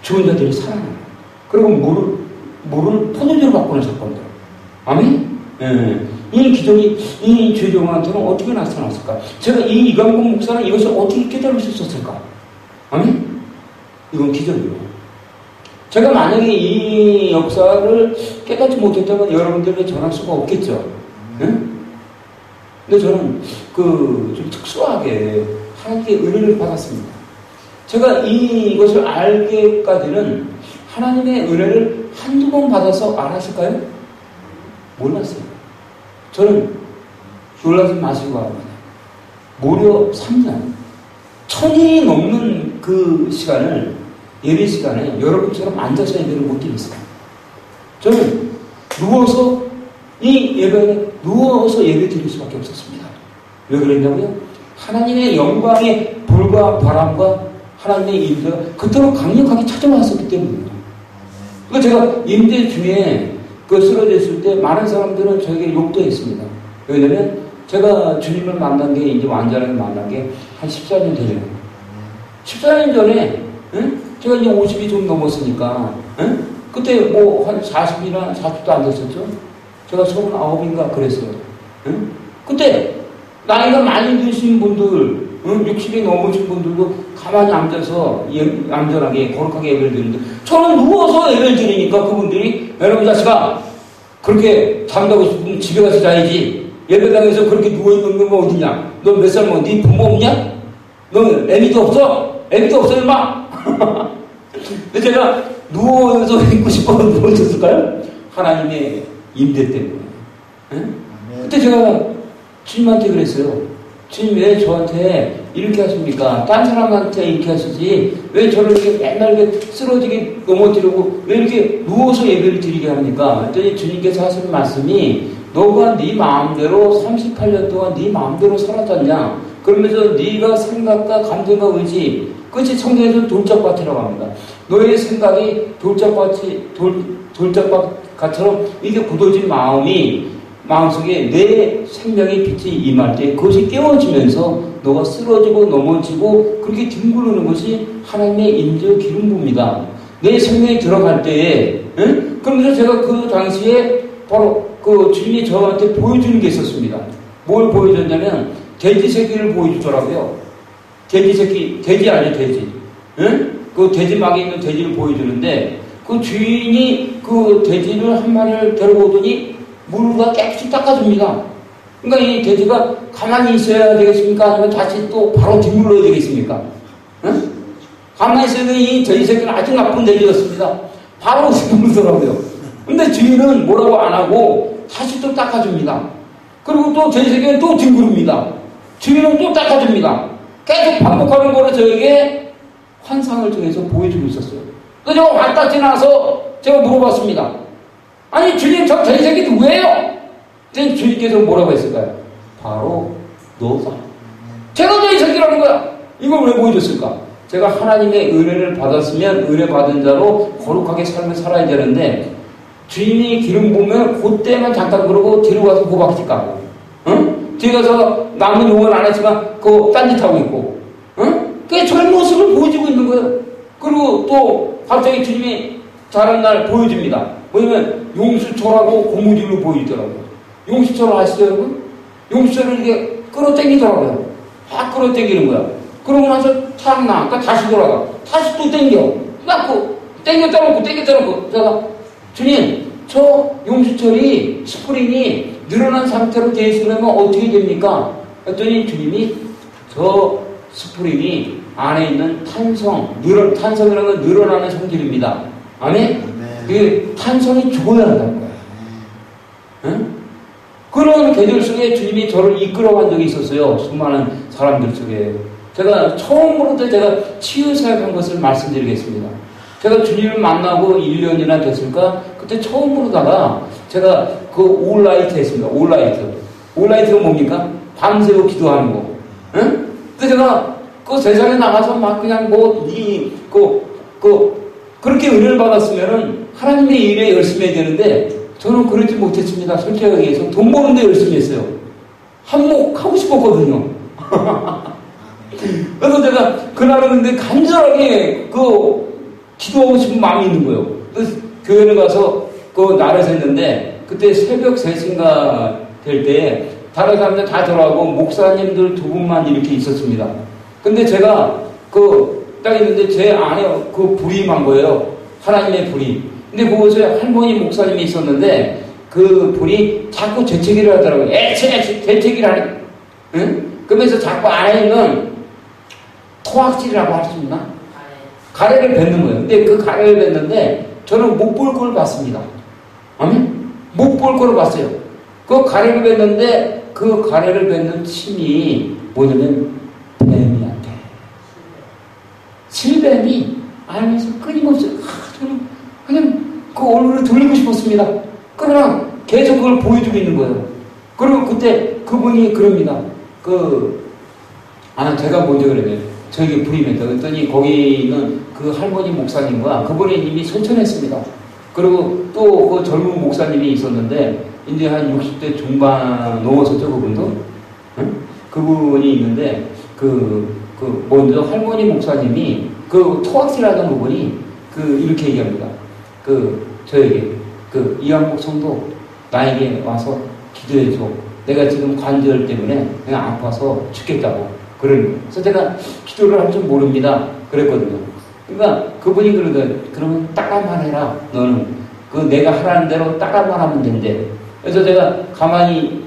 죽은 자들이 살아나요. 그리고 물을 포도주로 바꾸는 사건들. 아멘? 예. 이 기적이 이 죄종한테는 어떻게 나타났을까? 제가 이 이강국 목사는 이것을 어떻게 깨달을 수 있었을까? 아멘? 이건 기적이에요. 제가 만약에 이 역사를 깨닫지 못했다면 여러분들에게 전할 수가 없겠죠. 응? 근데 저는 좀 특수하게 하나님께 은혜를 받았습니다. 제가 이것을 알기까지는 하나님의 은혜를 한두 번 받아서 알았을까요? 몰랐어요. 저는 놀라지 마시고 합니다. 무려 3년, 1000일이 넘는 그 시간을 예배 시간에 여러분처럼 앉아서 예배를 못 드렸어요. 저는 누워서 이 예배에 누워서 예배 드릴 수밖에 없었습니다. 왜 그랬냐고요? 하나님의 영광의 불과 바람과 하나님의 임재가 그토록 강력하게 찾아왔었기 때문입니다. 그러니까 제가 임재 중에 쓰러졌을 때 많은 사람들은 저에게 욕도 했습니다. 왜냐면 제가 주님을 만난 게 이제 완전하게 만난 게 한 14년 되잖아요. 14년 전에 제가 이제 50이 좀 넘었으니까 그때 뭐 한 40이나 40도 안 됐었죠. 제가 39인가 그랬어요. 그때 나이가 많이 드신 분들 60이 넘으신 분들도 가만히 앉아서 얌전하게 거룩하게 예배를 드리는데 저는 누워서 예배를 드리니까 그분들이 여러분 자식아 그렇게 잠자고 싶으면 집에 가서 자야지 예배당에서 그렇게 누워있는 거 어디냐? 너 몇 살 먹어? 네 부모 없냐? 너 애미도 없어? 애미도 없어 임마? 근데 제가 누워서 있고 싶어서 누워졌을까요? 하나님의 임재 때문에. 그때 제가 주님한테 그랬어요. 주님 왜 저한테 이렇게 하십니까? 딴 사람한테 이렇게 하시지 왜 저를 이렇게 맨날 이렇게 쓰러지게 넘어뜨리고 왜 이렇게 누워서 예배를 드리게 합니까? 그랬더니 주님께서 하시는 말씀이 너가 네 마음대로 38년 동안 네 마음대로 살았잖냐? 그러면서 네가 생각과 감정과 의지 그것이 성경에서 돌짝밭이라고 합니다. 너의 생각이 돌짝밭처럼 이게 굳어진 마음속에 내 생명의 빛이 임할 때 그것이 깨워지면서 너가 쓰러지고 넘어지고 그렇게 뒹구르는 것이 하나님의 임재 기름 부입니다. 내 생명이 들어갈 때에 그러면서 제가 그 당시에 바로 그 주님이 저한테 보여주는 게 있었습니다. 뭘 보여줬냐면 돼지 새끼를 보여주더라고요. 돼지 새끼, 돼지 아니에요, 돼지. 그 돼지막에 있는 돼지를 보여주는데 그 주인이 그 돼지를 한 마리를 데리고 오더니 물과 깨끗이 닦아줍니다. 그러니까 이 돼지가 가만히 있어야 되겠습니까? 아니면 다시 또 바로 뒷물러야 되겠습니까? 가만히 있어야 되는 이 돼지 새끼는 아주 나쁜 돼지였습니다. 바로 뒷물더라고요. 근데 주인은 뭐라고 안 하고 다시 또 닦아줍니다. 그리고 또 돼지 새끼는 또 뒹구릅니다. 주인은 또 닦아줍니다. 계속 반복하는 거를 저에게 환상을 통해서 보여주고 있었어요. 그래서 제가 왔다 지나서 제가 물어봤습니다. 아니 주님 저 돼지 새끼 누구예요? 그랬더니 주님께서 뭐라고 했을까요? 바로 너다. 제가 돼지 새끼라는 거야. 이걸 왜 보여줬을까? 제가 하나님의 은혜를 받았으면 은혜 받은 자로 거룩하게 삶을 살아야 되는데 주인이 기름 부으면 그때만 잠깐 그러고 뒤로 가서 호박지 까고 뒤에 가서 남은 용은 안 했지만 그 딴짓하고 있고 그게 저의 모습을 보여주고 있는 거예요. 그리고 또 갑자기 주님이 다른 날 보여줍니다. 뭐냐면 용수철하고 고무줄로 보이더라고요. 용수철 아시죠 여러분? 용수철을 이렇게 끌어당기더라고요. 막 끌어당기는 거야. 그러고 나서 탁 나. 그러니까 다시 돌아가. 다시 또 당겨. 놔고 당겼다 놓고 제가 주님 저 용수철이 스프링이 늘어난 상태로 되어 있으면 어떻게 됩니까? 그랬더니 주님이 저 스프링이 안에 있는 탄성이라는 건 늘어나는 성질입니다. 아멘? 그 탄성이 죽어야 한다는 거야. 응? 그런 계절 속에 주님이 저를 이끌어간 적이 있었어요. 수많은 사람들 속에. 제가 처음으로 제가 치유사역한 것을 말씀드리겠습니다. 제가 주님을 만나고 1년이나 됐을까? 그때 처음으로다가 제가 그 올라이트 했습니다. 올라이트가 뭡니까? 밤새고 기도하는 거. 응? 그래서 제가 그 세상에 나가서 막 그냥 그렇게 은혜를 받았으면은 하나님의 일에 열심히 해야 되는데 저는 그러지 못했습니다. 솔직하게 얘기해서 돈 버는데 열심히 했어요. 한몫하고 싶었거든요. 그래서 제가 그날은 근데 간절하게 기도하고 싶은 마음이 있는 거예요. 그래서 교회를 가서 날을 샜는데 그때 새벽 3시인가 될 때에 다른 사람들 다 들어가고 목사님들 2분만 이렇게 있었습니다. 근데 제가 딱 있는데 제 안에 불이 임한 거예요. 하나님의 불이. 근데 그곳에 할머니 목사님이 있었는데 그 불이 자꾸 재채기를 하더라고요. 재채기를 하네. 응? 그러면서 자꾸 안에 있는 토악질이라고 할 수 있나? 가래를 뱉는 거예요. 근데 그 가래를 뱉는데 저는 못 볼 걸 봤습니다. 아멘? 못 볼 걸 봤어요. 그 가래를 뱉는데 그 가래를 뱉는 침이 뭐냐면 뱀이한테. 실뱀이 알면서 끊임없이 저는 그냥 그 얼굴을 돌리고 싶었습니다. 그러나 계속 그걸 보여주고 있는 거예요. 그리고 그때 그분이 그럽니다. 제가 먼저 그러면 저에게 부임했다. 그랬더니 거기는 그 할머니 목사님과 그분이 이미 선천했습니다. 그리고 또 그 젊은 목사님이 있었는데, 이제 한 60대 중반 넘어섰죠, 그분도? 응? 그분이 있는데, 먼저 할머니 목사님이 토악질 하던 그분이 이렇게 얘기합니다. 저에게, 이한복 성도 나에게 와서 기도해줘. 내가 지금 관절 때문에 그냥 아파서 죽겠다고. 그래서 제가 기도를 할 줄 모릅니다. 그랬거든요. 그러니까 그분이 그러면 따라만 해라. 너는 내가 하라는 대로 따라만 하면 된대. 그래서 제가 가만히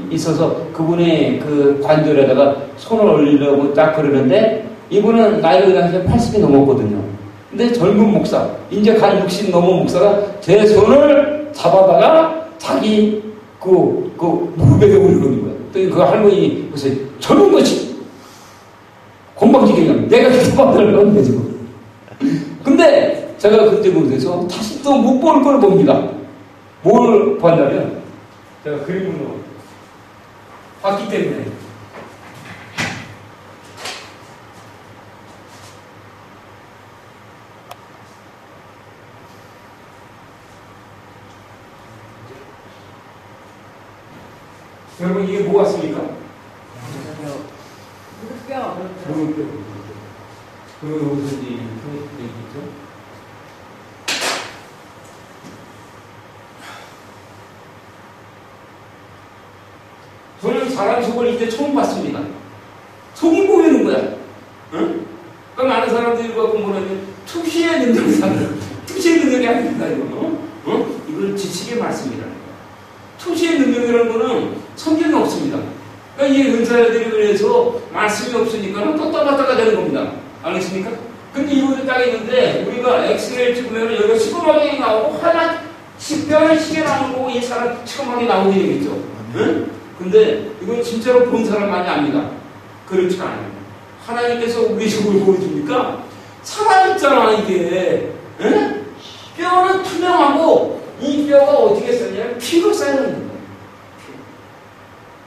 있어서 그분의 관절에다가 손을 올리려고 딱 그러는데, 이분은 나이가 그 당시에 80이 넘었거든요. 근데 젊은 목사, 이제 간 60 넘은 목사가 제 손을 잡아다가 자기 무릎에 올리는 거야. 또 그 할머니 그래서 젊은 것이 건방지게 그냥 내가 기도받으려고 하는데 지금. 근데 제가 그때 못해서 다시 또 못 볼 걸 봅니다. 뭘 봤냐면, 제가 그림으로 봤기 때문에. 여러분, 이게 뭐 같습니까? 무릎뼈. 무릎뼈. 여기서 이제 있죠? 저는 사람 속을 이때 처음 봤습니다. 속이 보이는 거야. 응? 그러니까 많은 사람들과 공부하면 투시의 능력이 사는, 투시의 능력이 아닙니다, 이거. 이건 지식의 말씀이라는 거야. 투시의 능력이라는 거는 성경에 없습니다. 그러니까 이 은사들이 그래서 말씀이 없으니까 또 떠났다가 되는 겁니다. 알겠습니까? 근데 이거를 딱 있는데, 우리가 엑스레이를 찍으면 여기가 시커멓게 나오고, 하나, 식별시계 나오는 거고, 이 사람 시커멓게 나오게 되겠죠. 응? 근데 이건 진짜로 본 사람만이 압니다. 그렇지 않아요. 하나님께서 우리 속을 보여주니까 살아있잖아, 이게. 응? 뼈는 투명하고, 이 뼈가 어떻게 쌓이냐면 피로 쌓여있는 거예요.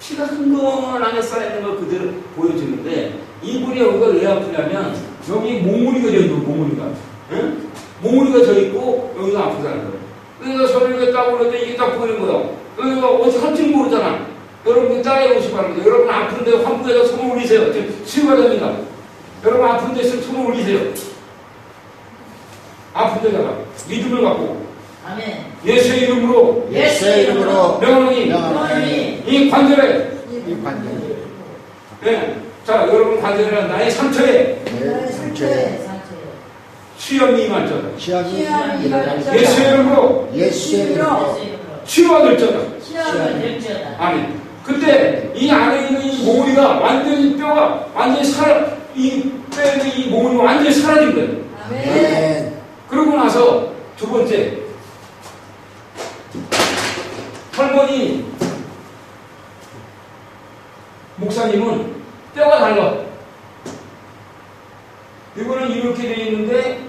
피가 흥건하게 쌓여있는 걸 그대로 보여주는데, 이분이 여기가 왜 아프냐면 여기 몽우리가 져있고, 몽우리가. 응? 몽우리가 져있고 여기가 아프다는 거예요. 그러니까 소리가 딱 오는데 이게 딱 보이는 거예요. 그러니까 어떻게 할지 모르잖아. 여러분 따라해 보시기 바랍니다. 여러분 아픈데 환부에다 손을 올리세요. 지금 치유가 됩니다. 여러분 아픈데 있으면 손을 올리세요. 아픈 데다가 믿음을 갖고. 아멘. 예수의 이름으로. 예수의 이름으로 명하노니 이 관절에. 네. 자, 여러분 관절이란 나의 상처에. 상처에. 수염이 임할지어다. 예수의 이름으로. 치유가 될지어다. 아멘. 근데 이 안에 있는 이 몽우리가 완전히 뼈가 완전히 이 뼈에 이 몽우리가 완전히 사라진 거예요. 아멘. 그러고 나서 두 번째, 할머니 목사님은 뼈가 달라. 이거는 이렇게 되어 있는데,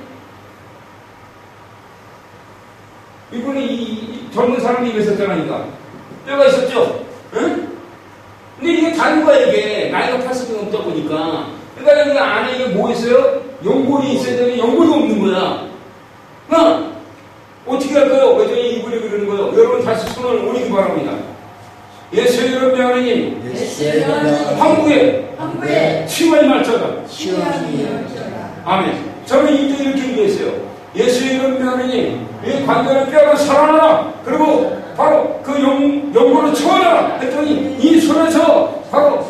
이거는 이 젊은 사람이 입에 있었잖아요. 뼈가 있었죠? 응? 근데 이게 다른 거야, 이게. 나이가 80이 넘다 보니까. 그러니까 여기 안에 이게 뭐 있어요? 연골이 있어야 되는데 연골이 없는 거야. 어떻게 할까요? 왜 저희 이분이 그러는 거예요? 여러분 다시 손을 올리기 바랍니다. 예수의 이름 명하니 황부에 치유의 말자다. 아멘. 저는 이때 이렇게 얘기했어요. 예수의 이름 명하니 이 관절의 뼈가 살아나라. 그리고 바로 그 연골을 쳐라 했더니 이 손에서 바로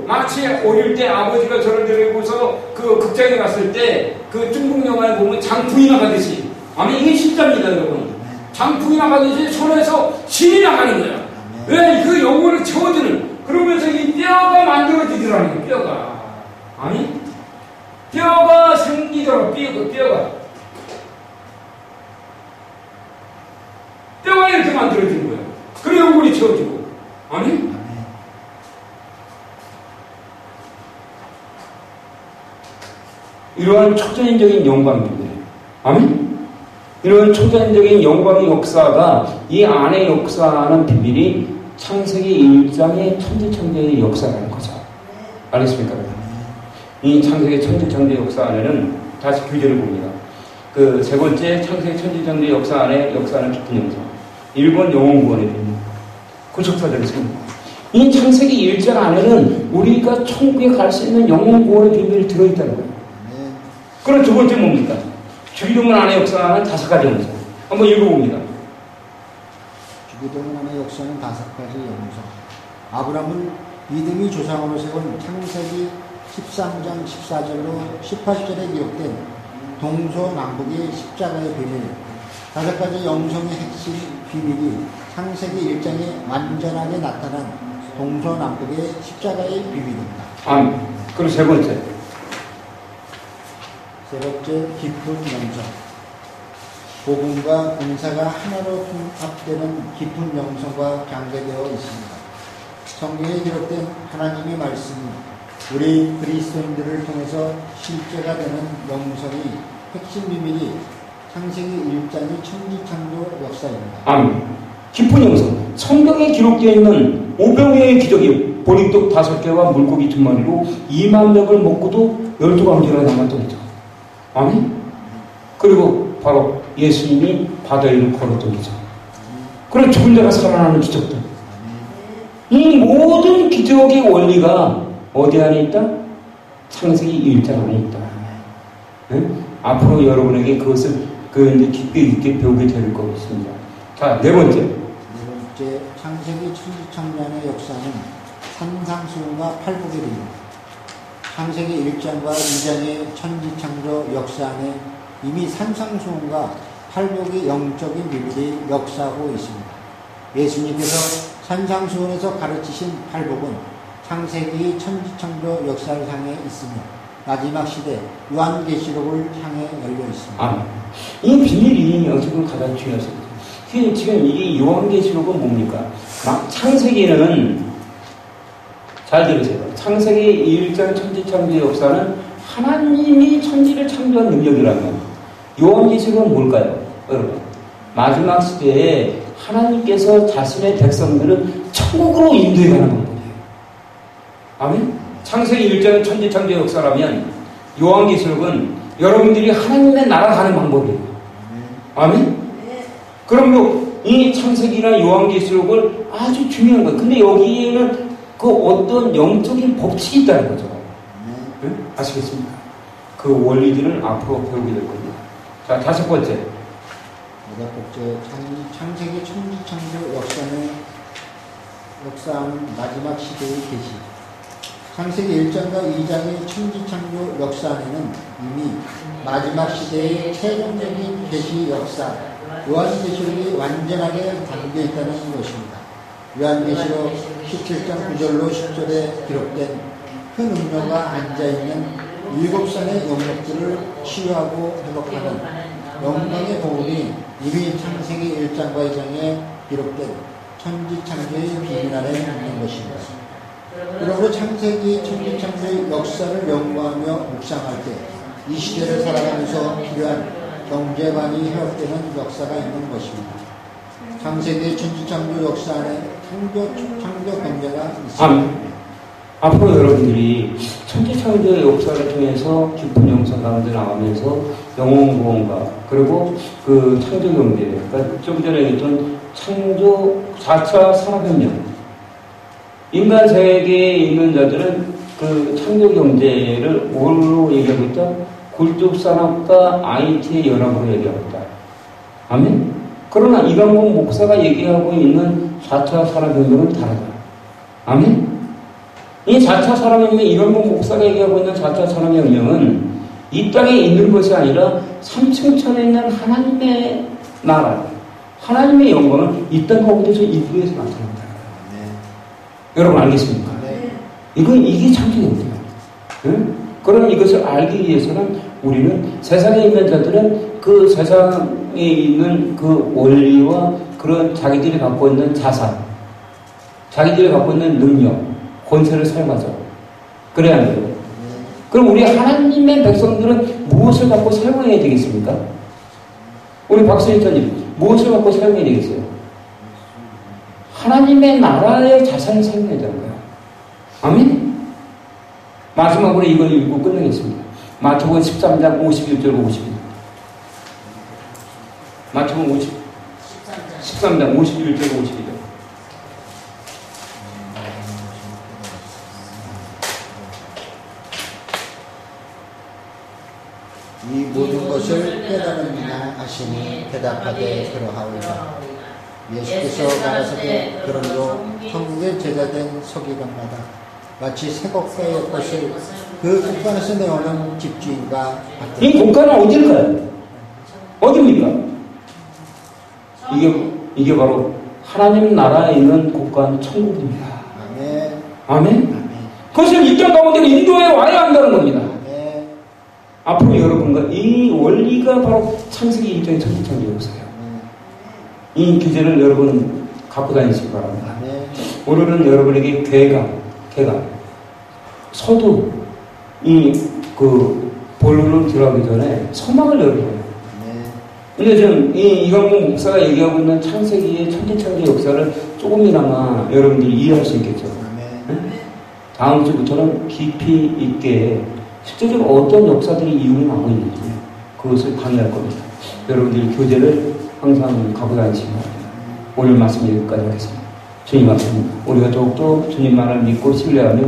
마치 어릴 때 아버지가 저를 데리고서 극장에 갔을 때 중국 영화에 보면 장풍이 나가듯이, 아니 이게 진짜입니다, 여러분. 장풍이 나가듯이 손에서 신이 나가는 거야. 왜? 그 연골을 채워주는. 그러면서 이 뼈가 만들어지더라는 거야, 뼈가. 아니? 뼈가 생기더라, 뼈가. 뼈가 이렇게 만들어지는 거야. 그래, 연골이 채워지고. 아니? 이러한 초전인적인 영광입니다. 아멘? 이런 초전적인 영광의 역사가 이 안에 역사하는 비밀이 창세기 1장의 천지창조의 역사라는 거죠. 알겠습니까? 이 창세기 천지창조의 역사 안에는 다시 교재를 봅니다. 그 세 번째 창세기 천지창조의 역사 안에 역사는 깊은 영성. 1번 영혼구원의 비밀. 구속사들이 있습니다. 이 창세기 1장 안에는 우리가 천국에 갈 수 있는 영혼구원의 비밀이 들어있다는 거예요. 그럼 두 번째 뭡니까? 주기도문 안에 역사는 5가지 영성. 한번 읽어봅니다. 주기도문 안에 역사는 5가지 영성. 아브라함은 믿음이 조상으로 세운 창세기 13장 14절로 18절에 기록된 동서남북의 십자가의 비밀, 5가지 영성의 핵심 비밀이 창세기 1장에 완전하게 나타난 동서남북의 십자가의 비밀입니다. 그리고 세 번째. 세 번째, 깊은 영성. 복음과 은사가 하나로 통합되는 깊은 영성과 경계되어 있습니다. 성경에 기록된 하나님의 말씀이 우리 그리스도인들을 통해서 실제가 되는 영성이 핵심 비밀이 창세기 1장의 천지창조 역사입니다. 깊은 영성. 성경에 기록되어 있는 500명의 기적이 보리떡 5개와 물고기 2마리로 2만 명을 먹고도 12광주가 남았던 거죠. 아멘? 그리고 바로 예수님이 바다 위를 걸었던 거죠. 그리고 죽은 자가 살아나는 기적들. 이 모든 기적의 원리가 어디 안에 있다? 창세기 1장 안에 있다. 네? 앞으로 여러분에게 그것을 이제 깊게 있게 배우게 될 것입니다. 자, 네 번째, 창세기 천지창조의 역사는 산상수훈과 팔복의 비밀. 창세기 1장과 2장의 천지창조 역사 안에 이미 산상수훈과 팔복의 영적인 비밀이 역사하고 있습니다. 예수님께서 산상수훈에서 가르치신 팔복은 창세기 천지창조 역사를 향해 있으며 마지막 시대 요한계시록을 향해 열려 있습니다. 이 비밀이 어떻게 가장 중요하십니다. 지금 이 요한계시록은 뭡니까? 창세기는 잘 들으세요. 창세기 1장 천지창조의 역사는 하나님이 천지를 창조한 능력이라면 요한계시록은 뭘까요? 여러분, 마지막 시대에 하나님께서 자신의 백성들을 천국으로 인도해 가는 방법이에요. 아멘? 창세기 1장 천지창조의 역사라면 요한계시록은 여러분들이 하나님의 나라 가는 방법이에요. 아멘? 그러므로 이 창세기나 요한계시록을 아주 중요한 거예요. 근데 여기에는 그 어떤 영적인 법칙이 있다는 거죠. 네? 아시겠습니까? 그 원리들을 앞으로 배우게 될 겁니다. 자, 5번째. 창세기 천지창조 역사는 마지막 시대의 계시. 창세기 1장과 2장의 천지창조 역사 안에는 이미 마지막 시대의 최종적인 계시 역사, 요한계시록이 완전하게 담겨 있다는 것입니다. 요한계시록 17장 9절로 10절에 기록된 큰 음녀가 앉아있는 7산의 영역들을 치유하고 회복하는 영광의 복음이 이미 창세기 1장과 2장에 기록된 천지창조의 비밀 안에 있는 것입니다. 그러므로 창세기 천지창조의 역사를 연구하며 묵상할 때 이 시대를 살아가면서 필요한 경제관이 회복되는 역사가 있는 것입니다. 창세기 천지창조 역사 안에 창조 경제가 있습니다. 앞으로 여러분들이 천지창조의 역사를 통해서 깊은 영성 가운데 나가면서 영혼구원과 그리고 그 창조경제, 그러니까 좀 전에 얘기했던 창조 4차 산업혁명, 인간 세계에 있는 자들은 그 창조경제를 뭘로 얘기하고 있다? 굴뚝산업과 IT의 연합으로 얘기하고 있다. 아멘? 그러나 이강복 목사가 얘기하고 있는 4차 산업혁명은 다르다. 아멘? 이 4차 산업혁명, 이강복 목사가 얘기하고 있는 4차 산업혁명은 이 땅에 있는 것이 아니라 3층천에 있는 하나님의 나라, 하나님의 영광은 이 땅 가운데서 일부에서 나타난다. 네. 여러분 알겠습니까? 네. 이게 창조경제예요. 네? 그럼 이것을 알기 위해서는 우리는 세상에 있는 자들은 그 세상에 있는 그 원리와 그런 자기들이 갖고 있는 자산, 자기들이 갖고 있는 능력, 권세를 사용하죠. 그래야 돼요. 그럼 우리 하나님의 백성들은 무엇을 갖고 사용해야 되겠습니까? 우리 박수일자님, 무엇을 갖고 사용해야 되겠어요? 하나님의 나라의 자산을 살려야 되는 거예요. 아멘? 마지막으로 이걸 읽고 끝내겠습니다. 마태복음 13장 51절 52절. 마태복음 13장 51절 52절. 이 모든 것을 깨달으느냐 하시니 대답하되 그러하오리라. 예수께서 가라사대 그러므로 천국의 제자된 서기관마다 마치 새 것과 옛 것을 그 국간에서 내오는 집주인과 이 국가는 어딜까요? 어디입니까? 이게 바로 하나님 나라에 있는 국가는 천국입니다. 아멘. 아멘? 아멘. 그것을 이 땅 가운데 인도에 와야 한다는 겁니다. 아멘. 앞으로 여러분과 이 원리가 바로 창세기 1장의 천지창조 역사예요. 이 교재를 여러분은 갖고 다니시기 바랍니다. 아멘. 오늘은 여러분에게 개가 서두 본론을 들어가기 전에 소망을 열어줘요. 근데 지금 이광봉 목사가 얘기하고 있는 창세기의 천지창조 역사를 조금이나마 여러분들이 이해할 수 있겠죠. 네? 다음 주부터는 깊이 있게 실제적으로 어떤 역사들이 이용이 나고 있는지 그것을 강의할 겁니다. 여러분들이 교재를 항상 갖고 다니시기 바랍니다. 오늘 말씀 여기까지 하겠습니다. 주님 앞에 우리가 더욱더 주님만을 믿고 신뢰하며